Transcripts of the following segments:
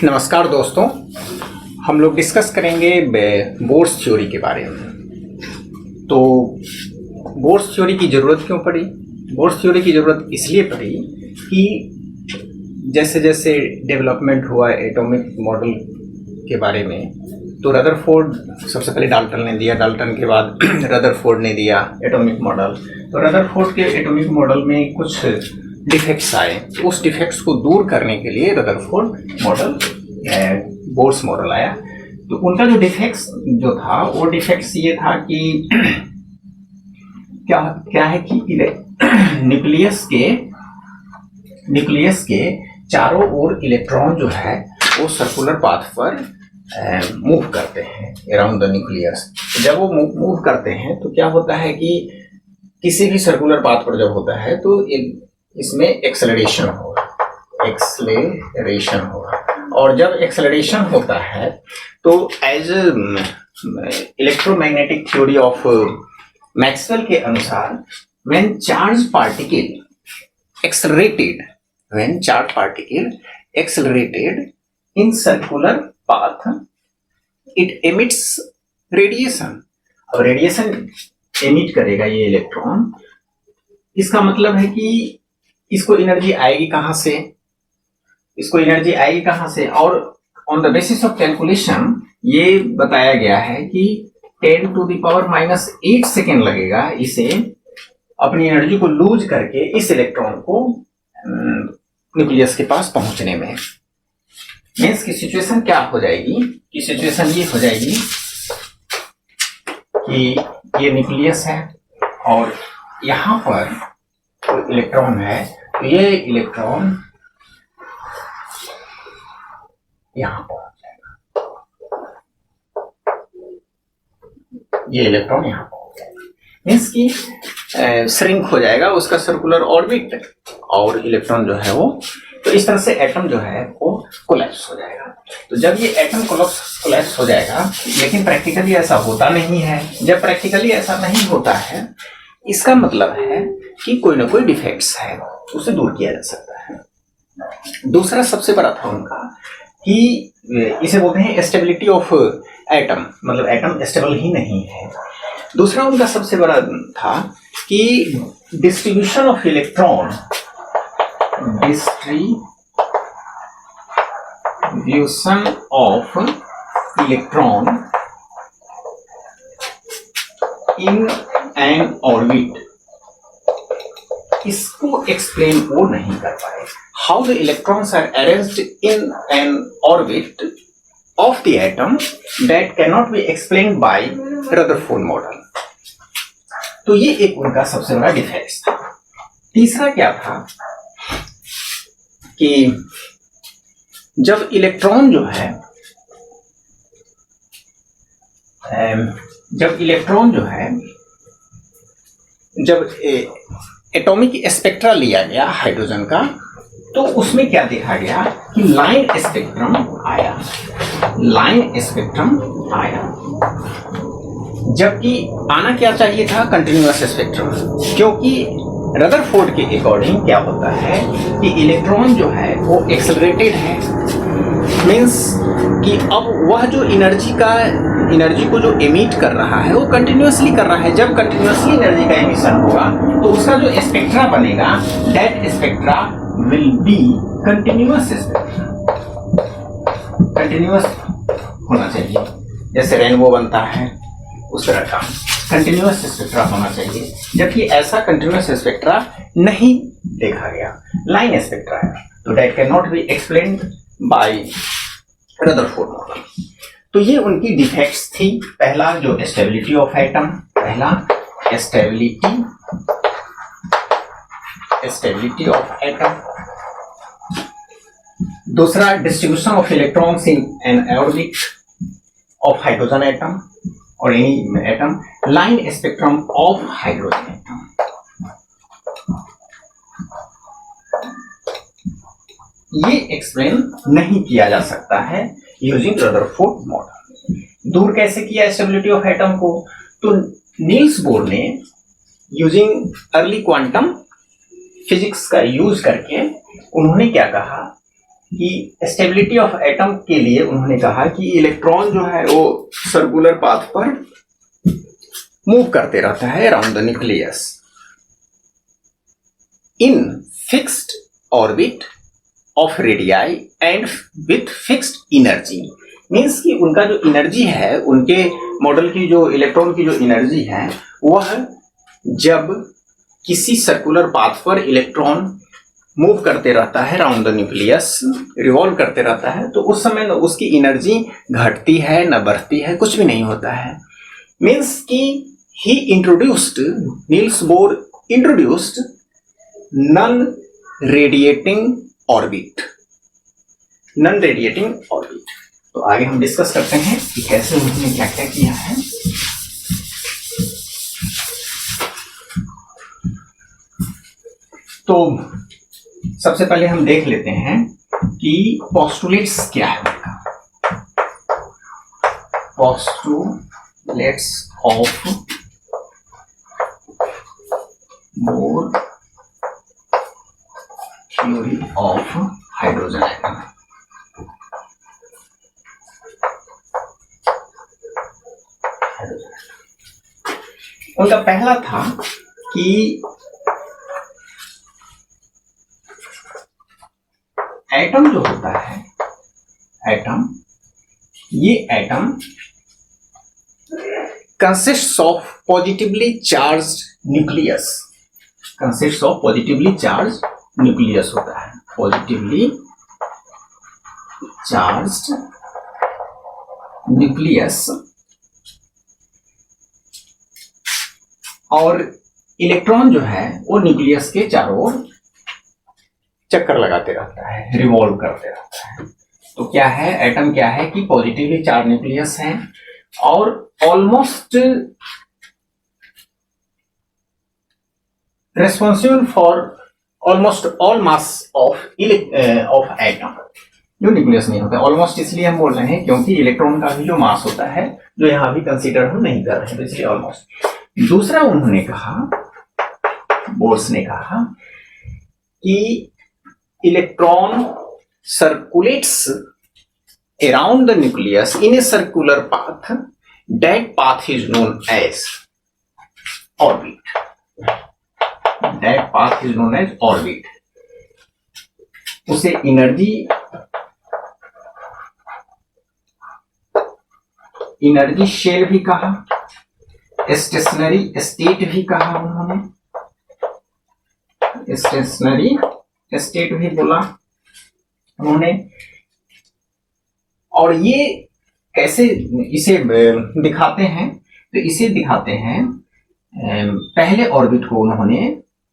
नमस्कार दोस्तों, हम लोग डिस्कस करेंगे बोर्स थ्योरी के बारे में। तो बोर्स थ्योरी की ज़रूरत क्यों पड़ी? बोर्स थ्योरी की ज़रूरत इसलिए पड़ी कि जैसे जैसे डेवलपमेंट हुआ एटॉमिक मॉडल के बारे में, तो रदरफोर्ड सबसे पहले डाल्टन ने दिया, डाल्टन के बाद रदरफोर्ड ने दिया एटॉमिक मॉडल। तो रदरफोर्ड के एटॉमिक मॉडल में कुछ डिफेक्ट्स आए, उस डिफेक्ट्स को दूर करने के लिए रदरफोर्ड मॉडल बोर्स मॉडल आया। तो उनका जो डिफेक्ट्स जो था वो डिफेक्ट्स ये था कि क्या है कि न्यूक्लियस के चारों ओर इलेक्ट्रॉन जो है वो सर्कुलर पाथ पर मूव करते हैं अराउंड द न्यूक्लियस। जब वो मूव करते हैं तो क्या होता है कि किसी भी सर्कुलर पाथ पर जब होता है तो इसमें एक्सेलरेशन होगा, और जब एक्सेलरेशन होता है तो as electromagnetic theory of Maxwell के अनुसार when charge particle accelerated in circular path, it emits radiation। अब रेडिएशन एमिट करेगा ये इलेक्ट्रॉन, इसका मतलब है कि इसको एनर्जी आएगी कहां से? और on the basis of calculation ये बताया गया है कि 10⁻⁻8 सेकेंड लगेगा इसे अपनी एनर्जी को लूज करके इस इलेक्ट्रॉन को न्यूक्लियस के पास पहुंचने में। मीन्स की सिचुएशन क्या हो जाएगी कि सिचुएशन ये हो जाएगी कि ये न्यूक्लियस है और यहां पर तो इलेक्ट्रॉन है, तो ये इलेक्ट्रॉन यहां पहुंच जाएगा, ये इलेक्ट्रॉन यहां पहुंच जाएगा। मीन्स की श्रिंक हो जाएगा उसका सर्कुलर ऑर्बिट, और इलेक्ट्रॉन जो है वो, तो इस तरह से एटम जो है वो कोलैप्स हो जाएगा। तो जब ये एटम कोलैप्स हो जाएगा, लेकिन प्रैक्टिकली ऐसा होता नहीं है। जब प्रैक्टिकली ऐसा नहीं होता है, इसका मतलब है कि कोई ना कोई डिफेक्ट्स है, उसे दूर किया जा सकता है। दूसरा सबसे बड़ा था उनका कि इसे बोलते हैं स्टेबिलिटी ऑफ एटम, मतलब एटम स्टेबल ही नहीं है। दूसरा उनका सबसे बड़ा था कि distribution of electron in an orbit, इसको एक्सप्लेन वो नहीं कर पाए। How the electrons are arranged in an orbit of the atom, that can not be explained by Rutherford model. तो ये एक उनका सबसे बड़ा डिफेक्ट था। तीसरा क्या था कि जब इलेक्ट्रॉन जब एटॉमिक स्पेक्ट्रा लिया गया हाइड्रोजन का, तो उसमें क्या देखा गया कि लाइन स्पेक्ट्रम आया, जबकि आना क्या चाहिए था कंटिन्यूअस स्पेक्ट्रम। क्योंकि रदरफोर्ड के अकॉर्डिंग क्या होता है कि इलेक्ट्रॉन जो है वो एक्सेलरेटेड है, मीन्स कि अब वह जो एनर्जी को जो एमिट कर रहा है वो कंटिन्यूअसली कर रहा है। जब कंटिन्यूअसली एनर्जी का एमिशन होगा तो उसका जो स्पेक्ट्रा बनेगा, that spectra will be continuous होना चाहिए। जैसे रेनबो बनता है उस तरह का कंटिन्यूअस स्पेक्ट्रा होना चाहिए, जबकि ऐसा कंटिन्यूअस स्पेक्ट्रा नहीं देखा गया, लाइन स्पेक्ट्रा है। तो that can not be explained by Rutherford model. तो ये उनकी डिफेक्ट्स थी। पहला जो stability of atom, stability of atom. दूसरा distribution of electrons in an orbit of hydrogen atom और any atom, line spectrum of hydrogen atom. ये explain नहीं किया जा सकता है यूजिंग रदरफोर्ड मॉडल। दूर कैसे किया स्टेबिलिटी ऑफ एटम को? तो नील्स बोर ने यूजिंग अर्ली क्वांटम फिजिक्स का यूज करके उन्होंने क्या कहा कि स्टेबिलिटी ऑफ एटम के लिए उन्होंने कहा कि इलेक्ट्रॉन जो है वो सर्कुलर पाथ पर मूव करते रहता है around the nucleus in fixed orbit of radii and with fixed energy. Means कि उनका जो एनर्जी है, उनके मॉडल की जो इलेक्ट्रॉन की जो एनर्जी है, वह जब किसी सर्कुलर पाथ पर इलेक्ट्रॉन मूव करते रहता है अराउंड द न्यूक्लियस, रिवॉल्व करते रहता है, तो उस समय न उसकी एनर्जी घटती है न बढ़ती है, कुछ भी नहीं होता है। मीन्स कि he introduced, Niels Bohr introduced non radiating orbit, non radiating orbit. तो आगे हम डिस्कस करते हैं कि कैसे उन्होंने क्या क्या किया है। तो सबसे पहले हम देख लेते हैं कि पोस्टुलेट्स क्या है उनका। Postulates of bore theory of hydrogen atom. उनका पहला था कि एटम जो होता है, एटम, ये atom consists of positively charged nucleus, consists of positively charged nucleus होता है, पॉजिटिवली चार्ज्ड न्यूक्लियस। और इलेक्ट्रॉन जो है वो न्यूक्लियस के चारों ओर चक्कर लगाते रहता है, रिवॉल्व करते रहता है। तो क्या है, एटम क्या है कि पॉजिटिवली चार्ज न्यूक्लियस है और almost responsible for almost all mass of atom. जो न्यूक्लियस नहीं होता, ऑलमोस्ट इसलिए हम बोल रहे हैं क्योंकि इलेक्ट्रॉन का भी जो मास होता है, जो यहां भी कंसीडर हम नहीं कर रहे हैं, तो इसलिए ऑलमोस्ट। दूसरा उन्होंने कहा, बोर्स ने कहा कि electron circulates around the nucleus in a circular path, that path is known as orbit, that path is known as orbit. उसे एनर्जी शेल भी कहा, स्टेशनरी स्टेट भी कहा उन्होंने, स्टेशनरी स्टेट भी बोला उन्होंने। और ये कैसे इसे दिखाते हैं, तो इसे दिखाते हैं, पहले ऑर्बिट को उन्होंने,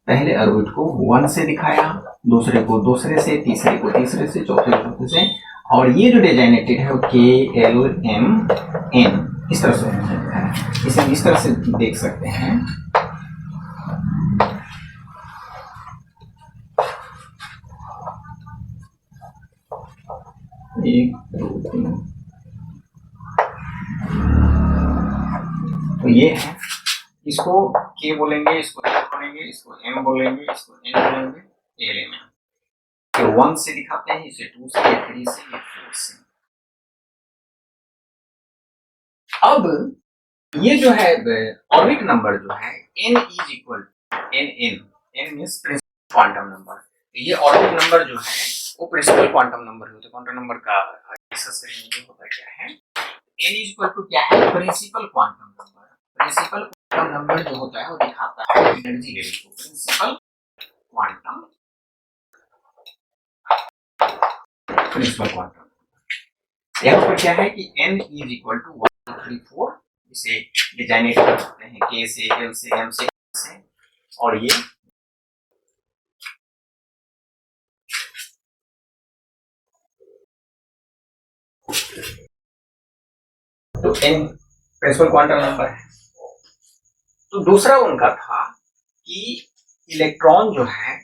पहले ऑर्बिट को 1 से दिखाया, दूसरे को दूसरे से, तीसरे को तीसरे से, चौथे से, और ये जो डेजिग्नेटेड है वो KLMN इस तरह से है। इसे हम इस तरह से देख सकते हैं। एक, दो, तीन, तो ये है, इसको K बोलेंगे, इसको L बोलेंगे, इसको M बोलेंगे, इसको N बोलेंगे, LMN। तो 1 से दिखाते हैं, इसे 2 से, 3 से, 4 से। अब ये जो है ऑर्बिट नंबर जो है n is equal NN, n means principal quantum number. ये ऑर्बिट नंबर जो है वो प्रिंसिपल क्वांटम नंबर होता है। क्वांटम नंबर का डिस्कस करेंगे होता क्या है। n इज इक्वल टू क्या है, principal quantum number. Principal quantum number जो होता है वो दिखाता है एनर्जी लेवल को, प्रिंसिपल क्वांटम, प्रिंसिपल क्वांटम। यहाँ पर क्या है कि n इज इक्वल टू 1 2 3 4, इसे डिजाइनेट कर सकते हैं K से, L से, M से, और ये तो n प्रिंसिपल क्वांटम नंबर है। तो दूसरा उनका था कि इलेक्ट्रॉन जो है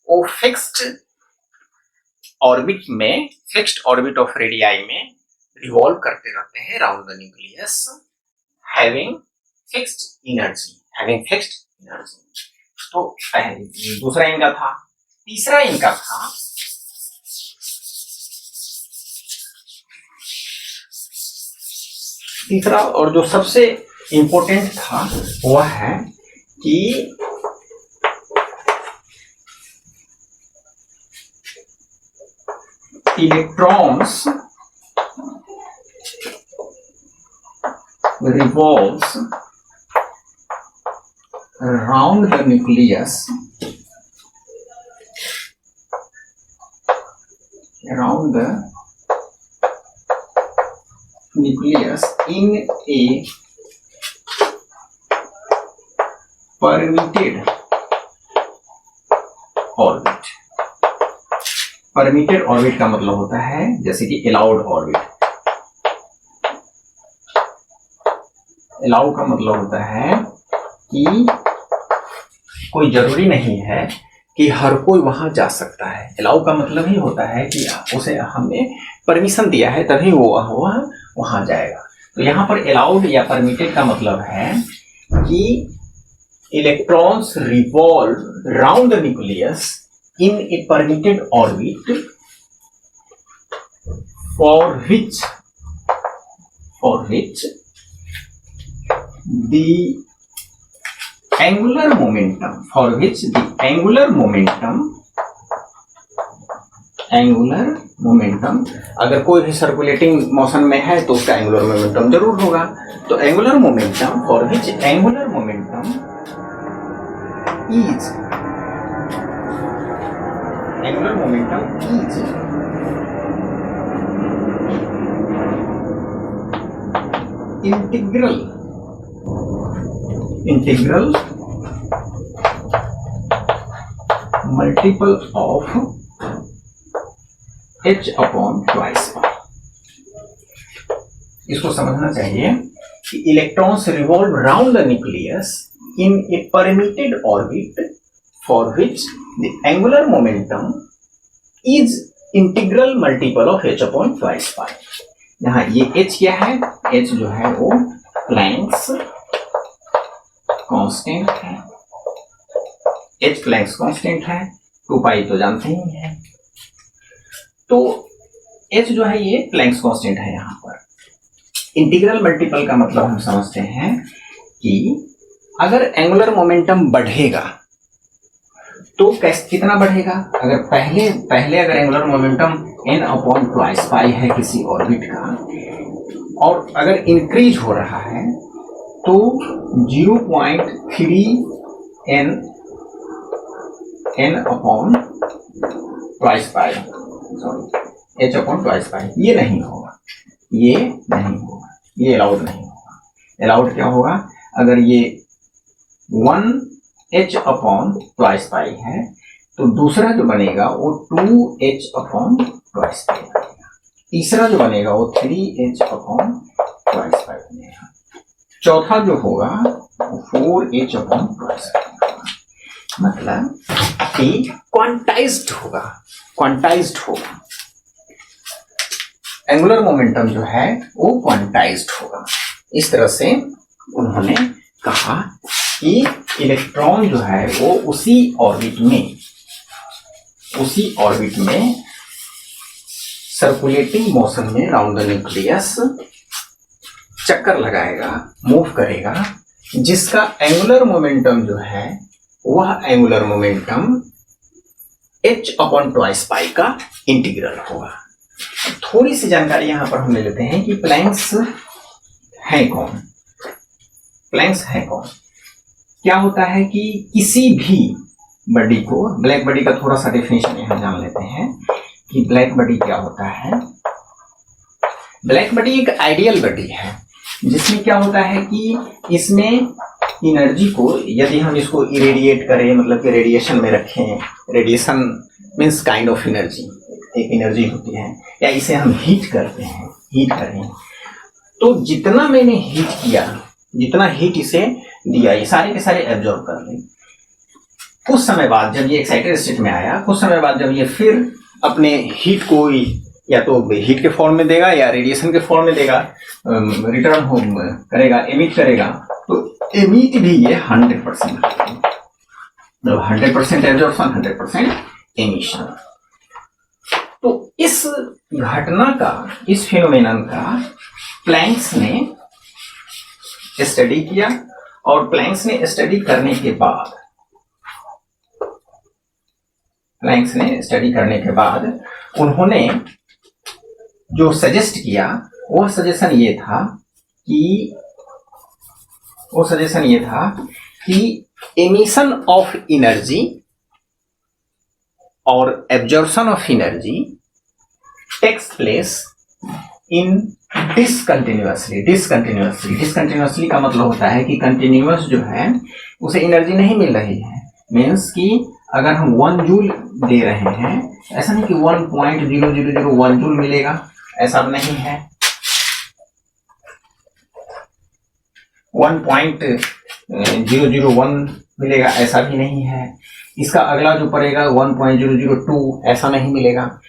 वो फिक्स्ड ऑर्बिट में, फिक्स्ड ऑर्बिट ऑफ रेडियाई में रिवॉल्व करते रहते हैं around the nucleus, having fixed energy, having fixed energy. तो दूसरा इनका था। तीसरा इनका था तीसरा और जो सबसे इंपॉर्टेंट था वह है कि electrons revolves around the nucleus in a permitted orbit. Permitted orbit का मतलब होता है जैसे कि अलाउड ऑर्बिट। अलाउ का मतलब होता है कि कोई जरूरी नहीं है कि हर कोई वहां जा सकता है। अलाउ का मतलब ही होता है कि उसे हमने परमिशन दिया है तभी वो वहां जाएगा। तो यहाँ पर अलाउड या परमिटेड का मतलब है कि electrons revolve round the nucleus in a permitted orbit for which the angular momentum अगर कोई भी सर्कुलेटिंग मोशन में है तो उसका एंगुलर मोमेंटम जरूर होगा। तो angular momentum for which angular momentum is integral multiple of h upon twice pi। इसको समझना चाहिए कि electrons revolve round the nucleus in A permitted orbit for which the angular momentum is integral multiple of h upon twice pi। यहाँ ये h क्या है? h जो है वो प्लैंक्स कांस्टेंट है। h प्लैंक्स कांस्टेंट है, 2 पाई तो जानते ही हैं। तो h जो है ये प्लैंक्स कांस्टेंट है। यहाँ पर इंटीग्रल मल्टीपल का मतलब हम समझते हैं कि अगर एंगुलर मोमेंटम बढ़ेगा तो कितना बढ़ेगा? अगर पहले अगर angular momentum n upon twice pi है किसी ऑर्बिट का और अगर इंक्रीज हो रहा है तो 0.3 n अपॉन ट्वाइस पाई sorry h upon twice pi ये नहीं होगा, ये अलाउड नहीं होगा। अलाउड क्या होगा? अगर ये 1h अपॉन ट्वाइस पाई है तो दूसरा जो बनेगा वो 2h अपॉन ट्वाइस पाई बनेगा, तीसरा जो बनेगा वो 3h अपॉन ट्वाइस पाई बनेगा, चौथा जो होगा वो 4h अपॉन ट्वाइस पाई होगा। मतलब कि क्वांटाइज्ड होगा। एंगुलर मोमेंटम जो है वो क्वांटाइज्ड होगा। इस तरह से उन्होंने कहा कि इलेक्ट्रॉन जो है वो उसी ऑर्बिट में सर्कुलेटिंग मोशन में राउंड द न्यूक्लियस चक्कर लगाएगा, मूव करेगा, जिसका एंगुलर मोमेंटम जो है वह angular momentum h upon twice pi का इंटीग्रल होगा। थोड़ी सी जानकारी यहां पर हम ले लेते हैं कि प्लैंक्स है कौन। क्या होता है कि किसी भी बॉडी को, ब्लैक बॉडी का थोड़ा सा डेफिनेशन यहां जान लेते हैं कि ब्लैक बॉडी क्या होता है। ब्लैक बॉडी एक आइडियल बॉडी है जिसमें क्या होता है कि इसमें एनर्जी को यदि हम इसको इरेडिएट करें, मतलब कि रेडिएशन में रखें, radiation means kind of energy, एक एनर्जी होती है, या इसे हम हीट करें तो जितना मैंने हीट किया, जितना हीट इसे दिया, ये सारे के सारे एब्जॉर्ब कर ले। कुछ समय बाद जब ये एक्साइटेड स्टेट में आया, कुछ समय बाद जब ये फिर अपने हीट को या तो हीट के फॉर्म में देगा या रेडिएशन के फॉर्म में देगा, रिटर्न करेगा, एमिट करेगा, तो एमिट भी ये 100% मतलब 100% एब्जॉर्प्शन, 100% एमिशन। तो इस घटना का, इस फिनोमेनन का प्लैंक्स ने स्टडी किया, और प्लैंक्स ने स्टडी करने के बाद उन्होंने जो सजेस्ट किया वो सजेशन ये था कि एमिशन ऑफ एनर्जी और absorption of energy takes place in discontinuously का मतलब होता है कि कंटिन्यूअस जो है उसे एनर्जी नहीं मिल रही है। मीन्स कि अगर हम 1 जूल दे रहे हैं, ऐसा नहीं कि 1.0001 जूल मिलेगा, ऐसा नहीं है। 1.001 मिलेगा, ऐसा भी नहीं है। इसका अगला जो पड़ेगा 1.002, ऐसा नहीं मिलेगा।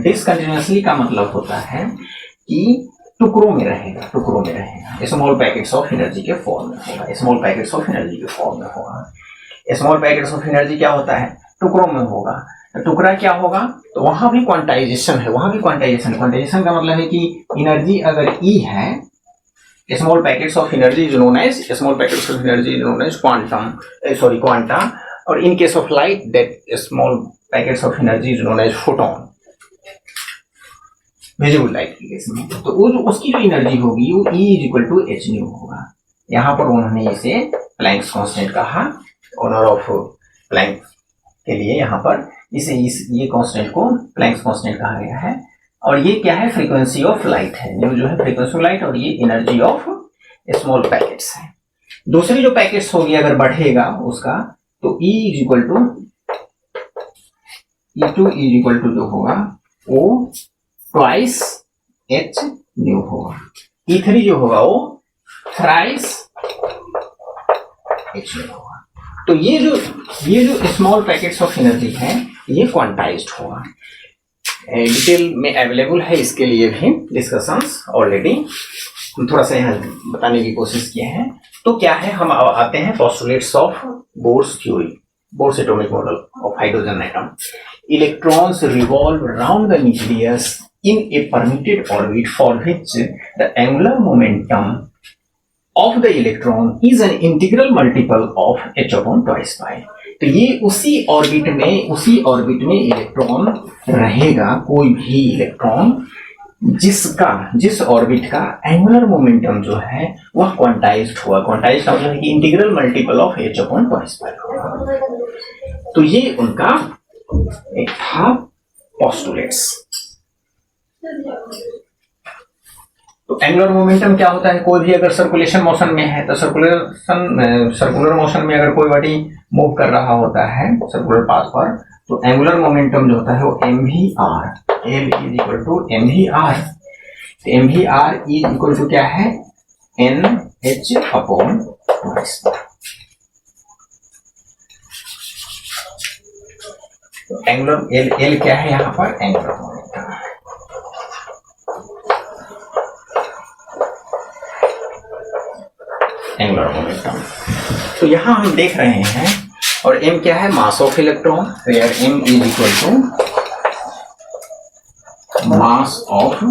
डिसकंटिन्यूअसली का मतलब होता है कि टुकड़ों में रहेगा, स्मॉल पैकेट्स ऑफ एनर्जी के फॉर्म में होगा। स्मॉल पैकेट्स ऑफ एनर्जी क्या होता है? टुकड़ों में होगा। टुकड़ा क्या होगा? तो वहां भी क्वांटाइजेशन है, क्वांटाइजेशन का मतलब है कि एनर्जी अगर E है, small packets of energy is known as quanta, और in case of light that small packets of energy is known as photon, visible light के केस में। तो वो जो उसकी जो एनर्जी होगी वो E is equal to h nu होगा। यहाँ पर उन्होंने इसे प्लैंक्स कांस्टेंट कहा, ऑनर ऑफ प्लैंक के लिए यहाँ पर ये कांस्टेंट को प्लैंक्स कांस्टेंट कहा गया है। और ये क्या है? फ्रीक्वेंसी ऑफ लाइट है, जो है फ्रीक्वेंसी ऑफ लाइट, और ये एनर्जी ऑफ स्मॉल पैकेट्स है। दूसरी जो पैकेट्स होगी अगर बढ़ेगा उसका, तो E इज इक्वल टू जो होगा वो ट्वाइस एच न्यू होगा। E3 जो होगा वो थ्राइस एच न्यू होगा। तो ये जो स्मॉल पैकेट्स ऑफ एनर्जी है ये क्वांटाइज्ड होगा। डिटेल में अवेलेबल है, इसके लिए भी डिस्कशंस ऑलरेडी थोड़ा सा यहाँ बताने की कोशिश किए हैं। तो क्या है, हम आते हैं postulates of bourse theory, Bohr's atomic model of hydrogen atom. Electrons revolve around the nucleus in a permitted orbit for which the angular momentum of the electron is an integral multiple of h upon 2 pi। तो ये उसी orbit में electron रहेगा, कोई भी electron जिस orbit का angular momentum जो है वह क्वांटाइज्ड हुआ। क्वांटाइज्ड का मतलब है कि integral multiple of h upon 2 pi होगा। तो ये उनका एक था पोस्टुलेट्स। तो एंगुलर मोमेंटम क्या होता है? कोई भी अगर सर्कुलेशन मोशन में है तो सर्कुलर मोशन में अगर कोई बॉडी मूव कर रहा होता है सर्कुलर पाथ पर, तो एंगुलर मोमेंटम जो होता है वो mvr, L is equal to mvr। mvr is equal to क्या है? nh upon 2 pi। Angular L क्या है यहाँ पर? Angular momentum. एंगुलर मोमेंटम तो यहां हम देख रहे हैं। और m क्या है? Mass of electron, where m is equal to mass of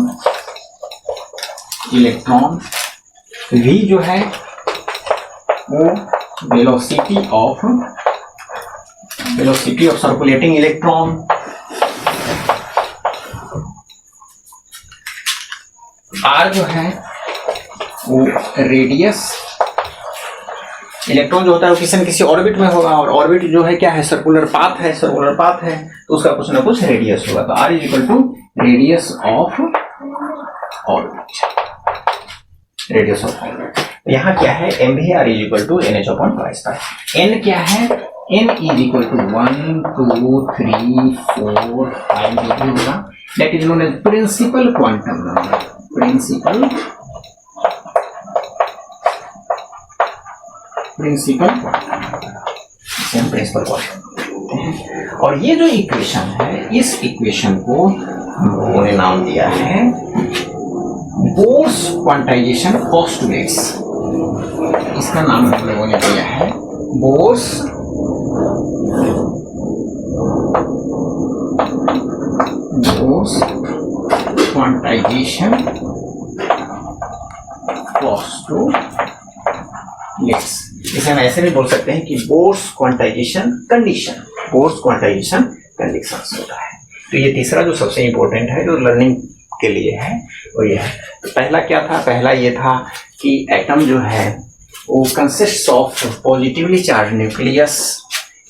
electron. v जो है वो velocity of circulating electron. r जो है वो रेडियस, इलेक्ट्रॉन जो होता है वो किसी न किसी ऑर्बिट में होगा, और ऑर्बिट जो है क्या है? सर्कुलर पाथ है, तो उसका कुछ ना कुछ रेडियस होगा। तो r is equal to radius of orbit. यहाँ क्या है? mvr is equal to nh upon 2 pi। n क्या है? n इज इक्वल टू 1 2 3 4 5 जो भी होगा, that is known as principal quantum number. Principal quantum. और ये जो इक्वेशन है, इस इक्वेशन को हम लोगों ने नाम दिया है बोर्स क्वांटाइजेशन पोस्टुलेट्स। इसका नाम हम लोगों ने दिया है बोर्स क्वांटाइजेशन इसे हम ऐसे भी बोल सकते हैं कि Bohr's quantization condition, Bohr's quantization conditions होता है। तो ये तीसरा जो सबसे इंपॉर्टेंट है जो लर्निंग के लिए है वो ये है। तो पहला क्या था? पहला ये था कि एटम जो है वो consist of positively charge nucleus,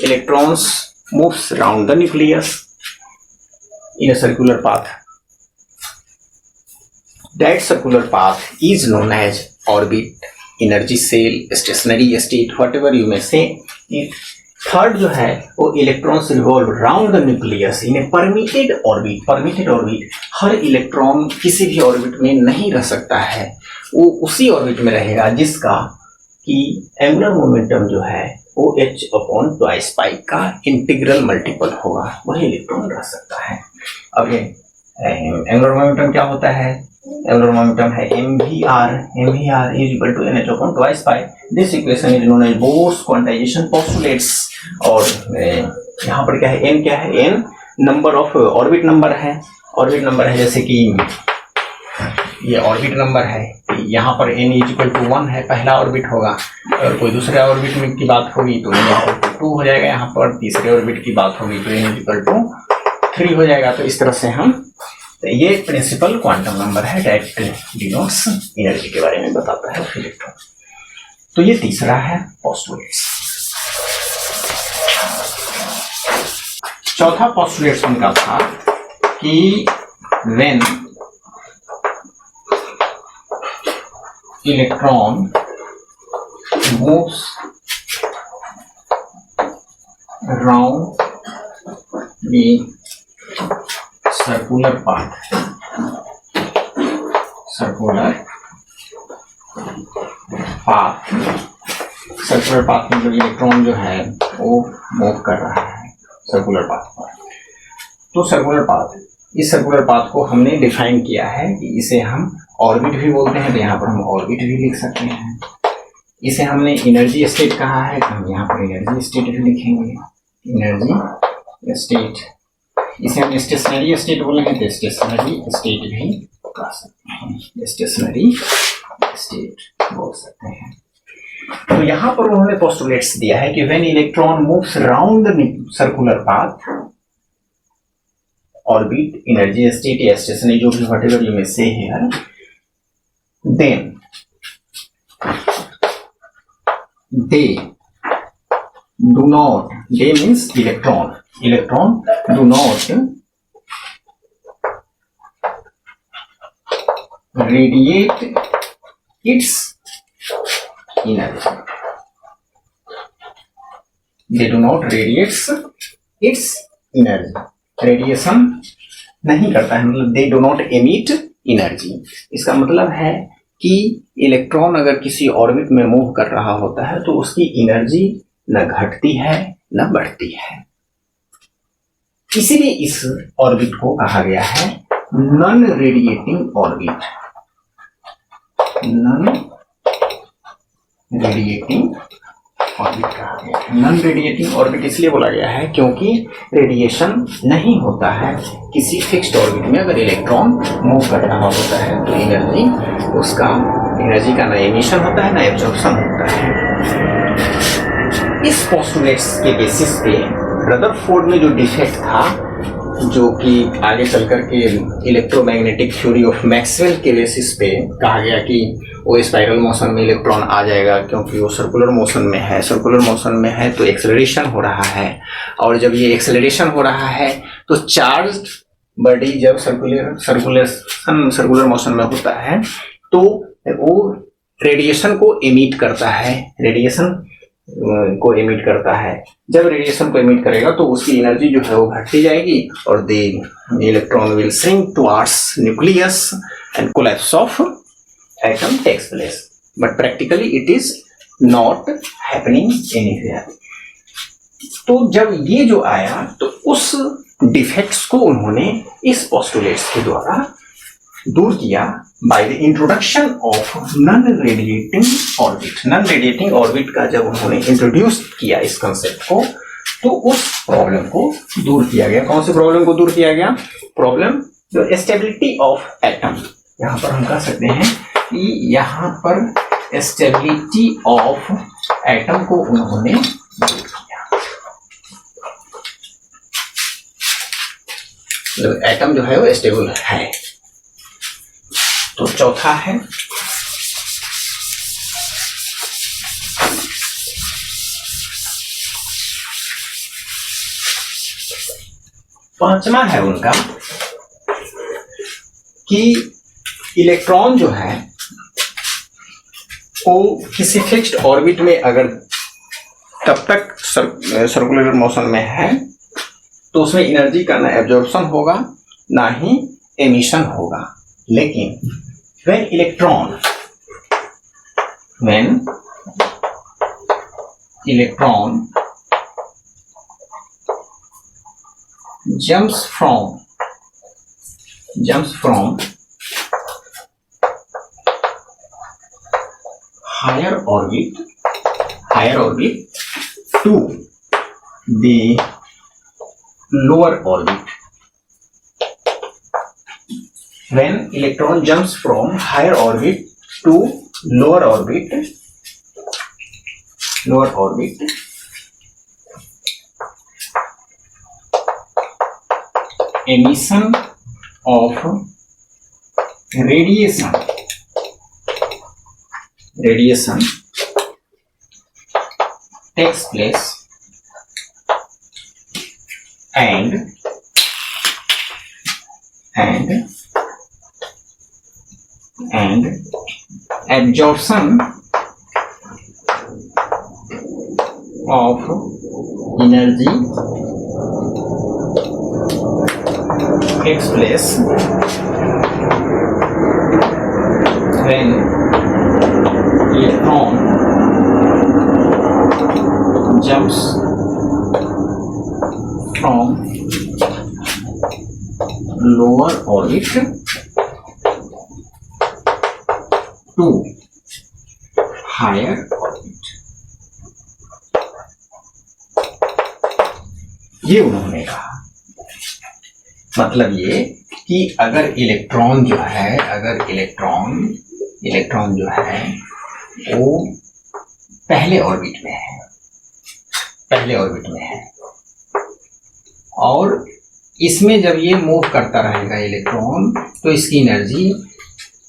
electrons moves around the nucleus in a circular path. That circular path is known as orbit, energy cell, stationary state, whatever you may say it. Third जो है वो electrons revolve round the nucleus in A permitted orbit. Permitted orbit, her electron किसी भी orbit में नहीं रह सकता है, वो उसी ऑर्बिट में रहेगा जिसका कि एंगुलर मोमेंटम जो है वो h/2π का इंटीग्रल मल्टीपल होगा, वही इलेक्ट्रॉन रह सकता है। अब ये एंगुलर मोमेंटम क्या होता है? एंगुलर मोमेंटम है mvr is equal to nh/2π। This equation is known as Bohr's quantization postulates. और यहाँ पर क्या है? n क्या है? n number of orbit number है, ऑर्बिट नंबर है, जैसे कि ये ऑर्बिट नंबर है, यहाँ पर n इज इक्वल टू 1 है, पहला ऑर्बिट होगा। और कोई दूसरे ऑर्बिट में की बात होगी तो n इक्वल टू 2 हो जाएगा, यहाँ पर तीसरे ऑर्बिट की बात होगी तो n इक्वल टू 3 हो जाएगा। तो इस तरह से हम, तो ये प्रिंसिपल क्वांटम नंबर है दैट डिनोट्स एनर्जी के बारे में बताता है इलेक्ट्रॉन। तो ये तीसरा है पोस्टुलेट्स। चौथा पोस्टुलेट्स उनका था कि when electron moves around the circular path, circular path, circular path में जो इलेक्ट्रॉन जो है वो मूव कर रहा है सर्कुलर पाथ पर। तो सर्कुलर पाथ, इस सर्कुलर पाथ को हमने डिफाइन किया है कि इसे हम ऑर्बिट भी बोलते हैं, तो यहाँ पर हम ऑर्बिट भी लिख सकते हैं। इसे हमने एनर्जी स्टेट कहा है, तो हम यहाँ पर एनर्जी स्टेट भी लिखेंगे, एनर्जी स्टेट। इसे हम स्टेशनरी स्टेट बोलेंगे तो स्टेशनरी स्टेट भी कह सकते हैं, स्टेशनरी स्टेट बोल सकते हैं। तो यहाँ पर उन्होंने पोस्टुलेट्स दिया है कि when electron moves around the circular path, orbit, energy state या स्टेशनरी, जो भी whatever you may say here, then they do not, they means electron do not radiate its energy, they do not radiate its energy, radiation नहीं करता है, मतलब they do not emit energy। इसका मतलब है कि इलेक्ट्रॉन अगर किसी ऑर्बिट में मूव कर रहा होता है तो उसकी एनर्जी न घटती है न बढ़ती है, इसीलिए इस ऑर्बिट को कहा गया है non radiating orbit. Non radiating orbit कहा गया है। नॉन रेडिएटिंग ऑर्बिट इसलिए बोला गया है क्योंकि रेडिएशन नहीं होता है किसी फिक्स्ड ऑर्बिट में। अगर इलेक्ट्रॉन मूव कर रहा होता है तो एनर्जी, उसका एनर्जी का ना एमिशन होता है ना एब्जॉर्प्शन होता है। इस पोस्टुलेट्स के बेसिस पे रदरफोर्ड में जो डिफेक्ट था, जो कि आगे चल करके इलेक्ट्रोमैग्नेटिक थ्योरी ऑफ मैक्सवेल के बेसिस पे कहा गया कि वो स्पाइरल मोशन में इलेक्ट्रॉन आ जाएगा क्योंकि वो सर्कुलर मोशन में है। सर्कुलर मोशन में है तो एक्सेलरेशन हो रहा है, और जब ये एक्सेलरेशन हो रहा है तो चार्ज बॉडी जब सर्कुलर मोशन में होता है तो वो रेडिएशन को एमिट करता है, रेडिएशन को एमिट करता है। जब रेडिएशन को एमिट करेगा तो उसकी एनर्जी जो है वो घटती जाएगी और the electron will shrink towards nucleus and collapse of atom takes place, but practically it is not happening anywhere. तो जब ये जो आया तो उस डिफेक्ट्स को उन्होंने इस पोस्टुलेट्स के द्वारा दूर किया by the introduction of non radiating orbit. Non radiating orbit का जब उन्होंने इंट्रोड्यूस किया इस कंसेप्ट को तो उस प्रॉब्लम को दूर किया गया। कौन सी प्रॉब्लम को दूर किया गया? प्रॉब्लम जो स्टेबिलिटी ऑफ एटम। यहाँ पर हम कह सकते हैं कि यहाँ पर स्टेबिलिटी ऑफ एटम को उन्होंने दिया। मतलब एटम जो है वो स्टेबल है। तो चौथा है पांचवा है उनका कि इलेक्ट्रॉन जो है वो किसी फिक्स्ड ऑर्बिट में अगर तब तक सर्कुलर मोशन में है तो उसमें एनर्जी का ना एब्जॉर्प्शन होगा ना ही एमिशन होगा। लेकिन when electron jumps from higher orbit to the lower orbit. When electron jumps from higher orbit to lower orbit, emission of radiation takes place and absorption of energy takes place when electron jumps from lower orbit to higher orbit। ये उन्होंने कहा। मतलब ये कि अगर electron जो है वो पहले ऑर्बिट में है और इसमें जब ये मूव करता रहेगा इलेक्ट्रॉन तो इसकी एनर्जी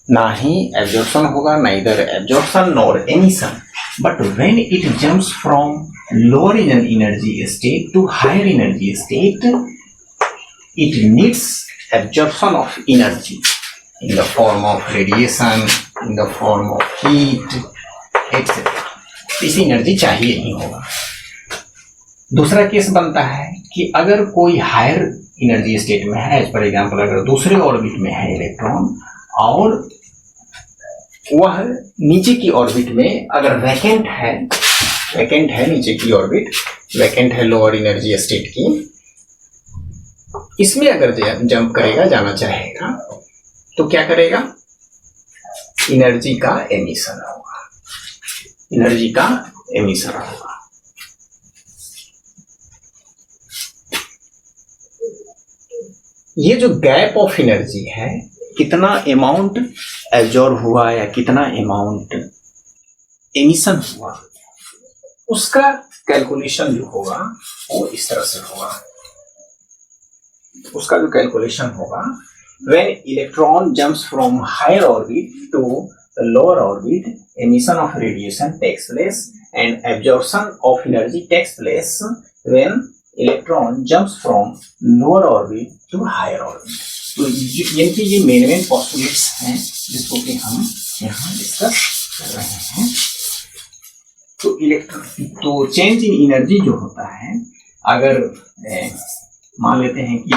ना ही एब्जॉर्प्शन होगा, neither absorption nor emission. But when it jumps from lower energy state to higher energy state, it needs absorption of energy in the form of radiation, in the form of heat, etc. इसी energy चाहिए ही होगा। दूसरा case बनता है कि अगर कोई higher energy state में है, एज पर एग्जाम्पल अगर दूसरे ऑर्बिट में है इलेक्ट्रॉन और वह नीचे की ऑर्बिट में अगर वैकेंट है नीचे की ऑर्बिट वैकेंट है लोअर एनर्जी स्टेट की, इसमें अगर जंप करेगा, जाना चाहेगा तो क्या करेगा? एनर्जी का एमिशन होगा। ये जो गैप ऑफ एनर्जी है, कितना अमाउंट एब्जॉर्ब हुआ या कितना अमाउंट एमिशन हुआ, उसका कैलकुलेशन जो होगा वो इस तरह से होगा। उसका जो कैलकुलेशन होगा, when electron jumps from higher orbit to the lower orbit, emission of radiation takes place and absorption of energy takes place when electron jumps from lower orbit to higher orbit। तो ये main postulates हैं जिसको कि हम यहाँ discuss कर रहे हैं। तो चेंज इन एनर्जी जो होता है, अगर मान लेते हैं कि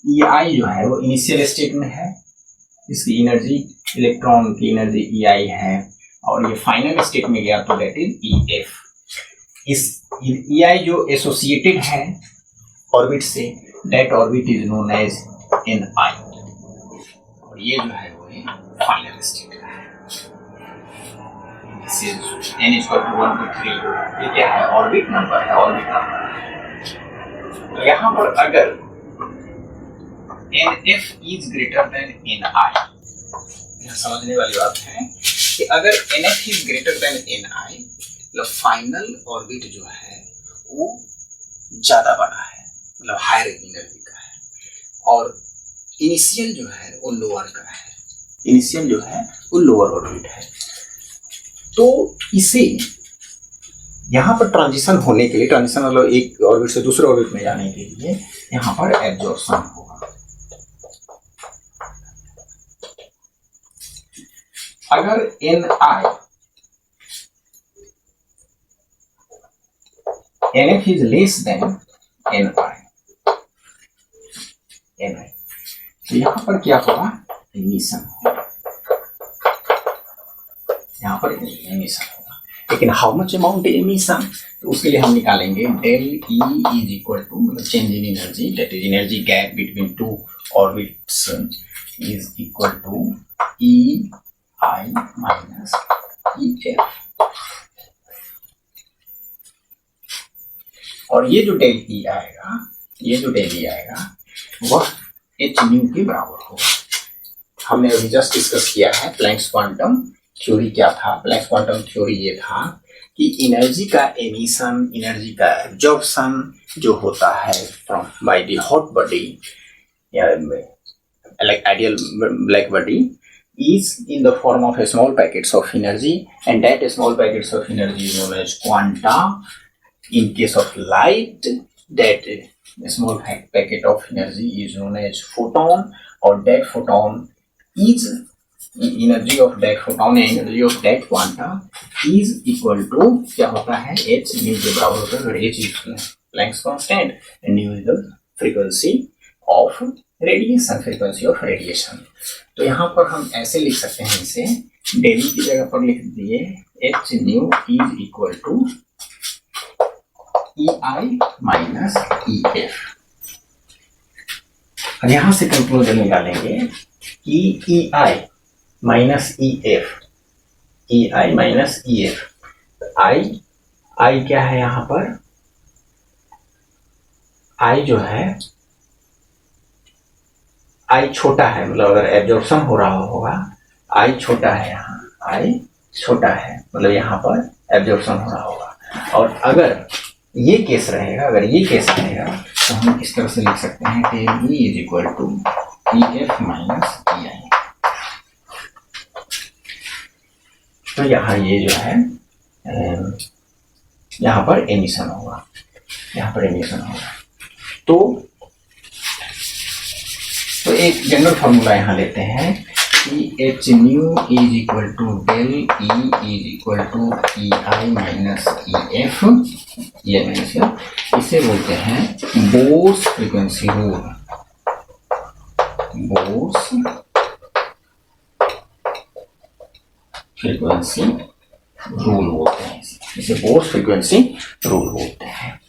EI जो है वो इनिशियल स्टेट में है, इसकी एनर्जी इलेक्ट्रॉन की एनर्जी EI है और ये फाइनल स्टेट में गया तो दैट इज EF। इस EI जो एसोसिएटेड है ऑर्बिट से, that orbit is known as NI और ये जो है वो फाइनल स्टेट है। N = 1 to 3 ये क्या है? ऑर्बिट नंबर है। तो यहाँ पर अगर NF is greater than NI, यह समझने वाली बात है। कि अगर NF is greater than NI, मतलब फाइनल ऑर्बिट जो है वो ज्यादा बड़ा है, मतलब हायर एनर्जी का है, और इनिशियल जो है वो लोअर का है, इनिशियल जो है वो लोअर ऑर्बिट है। तो इसे यहाँ पर ट्रांजिशन होने के लिए, ट्रांजिशन मतलब एक ऑर्बिट से दूसरे ऑर्बिट में जाने के लिए यहाँ पर एब्जॉर्प्शन होगा। अगर NF is less than NI, तो यहाँ पर क्या होगा, एमिशन होगा, यहाँ पर एमिशन होगा। लेकिन हाउ मच अमाउंट एमिशन, तो उसके लिए हम निकालेंगे del E is equal to, मतलब change in energy, that is energy gap between two orbits is equal to EI minus EF। और ये जो डेल E आएगा, ये जो डेल E आएगा वह h न्यू के बराबर होगा। हमने अभी जस्ट डिस्कस किया है प्लैंक्स क्वांटम थ्योरी क्या था। प्लैंक्स क्वांटम थ्योरी ये था कि एनर्जी का एमिशन, एनर्जी का एब्जॉर्प्शन जो होता है from by the hot body या like ideal black body is in the form of a small packets of energy, and that small packets of energy is known as quanta. In case of light, that small packet of energy is known as photon, or that photon is energy of that photon, energy of that quanta is equal to क्या होता है, h new के बराबर होता है, h is Planck's constant and new is the frequency of radiation, frequency of radiation. तो यहाँ पर हम ऐसे लिख सकते हैं, इसे डेली की जगह पर लिख दिए h nu is equal to EI minus EF। और यहाँ से कंक्लूजन निकालेंगे कि EI minus EF, EI minus EF, I क्या है यहाँ पर, I जो है I छोटा है, मतलब अगर एब्जॉर्प्शन हो रहा होगा I छोटा है, यहाँ I छोटा है, मतलब यहाँ पर एब्जॉर्प्शन हो रहा होगा। और अगर ये केस रहेगा, अगर ये केस रहेगा तो हम इस तरह से लिख सकते हैं कि E is equal to EF minus EI। तो यहाँ ये जो है यहाँ पर एमिशन होगा, यहाँ पर एमिशन होगा। तो एक जनरल फॉर्मूला यहाँ लेते हैं कि h nu is equal to del E is equal to EI minus EF। ये इसे बोलते हैं Bohr's frequency rule, Bohr's frequency rule बोलते हैं, इसे बोर्स फ्रीक्वेंसी रूल बोलते हैं।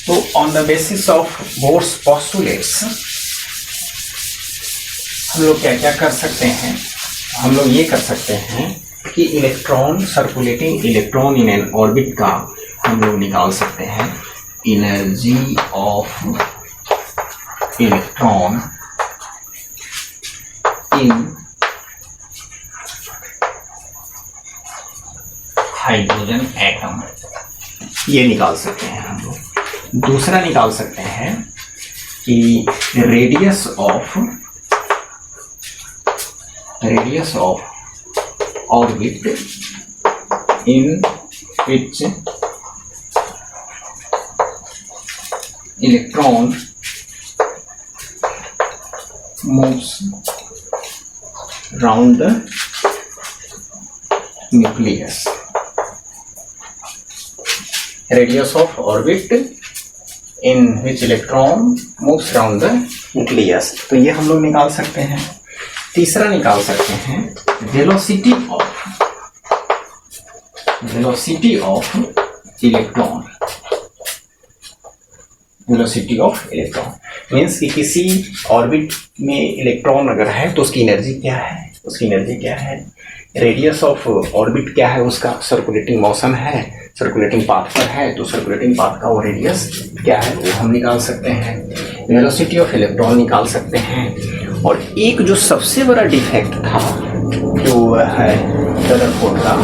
तो on the basis of Bohr's postulates हम लोग क्या क्या कर सकते हैं, हम लोग ये कर सकते हैं कि electron, circulating electron in an orbit का हम लोग निकाल सकते हैं energy of electron in hydrogen atom, ये निकाल सकते हैं हम लोग। दूसरा निकाल सकते हैं कि radius of orbit in which electron moves round the nucleus, radius of orbit in which electron moves around the nucleus। तो ये हम लोग निकाल सकते हैं। तीसरा निकाल सकते हैं velocity of electron, velocity of electron means कि किसी ऑर्बिट में इलेक्ट्रॉन अगर है तो उसकी एनर्जी क्या है, उसकी एनर्जी क्या है, रेडियस ऑफ ऑर्बिट क्या है उसका, सर्कुलेटिंग मोशन है, सर्कुलेटिंग पाथ पर है, तो सर्कुलेटिंग पाथ का वो रेडियस क्या है वो हम निकाल सकते हैं, वेलोसिटी ऑफ इलेक्ट्रॉन निकाल सकते हैं। और एक जो सबसे बड़ा डिफेक्ट था जो है रदरफोर्ड का,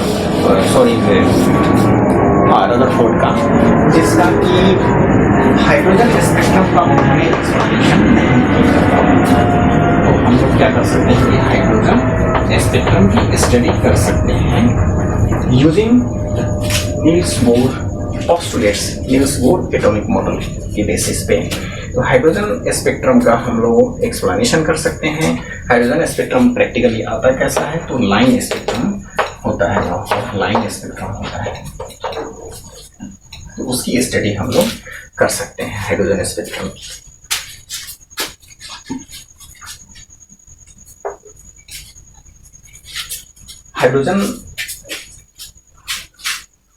सॉरी रदरफोर्ड का, जिसका कि हाइड्रोजन स्पेक्ट्रम का उन्होंने एक्सप्लेनेशन नहीं किया। तो हम लोग क्या कर सकते हैं कि हाइड्रोजन स्पेक्ट्रम की स्टडी कर सकते हैं using Niels Bohr postulates, Niels Bohr atomic model की बेसिस पे। तो हाइड्रोजन स्पेक्ट्रम का हम लोग एक्सप्लेनेशन कर सकते हैं। हाइड्रोजन स्पेक्ट्रम प्रैक्टिकली आता कैसा है, तो लाइन स्पेक्ट्रम होता है, लाइन स्पेक्ट्रम होता है, तो उसकी स्टडी हम लोग कर सकते हैं हाइड्रोजन स्पेक्ट्रम की।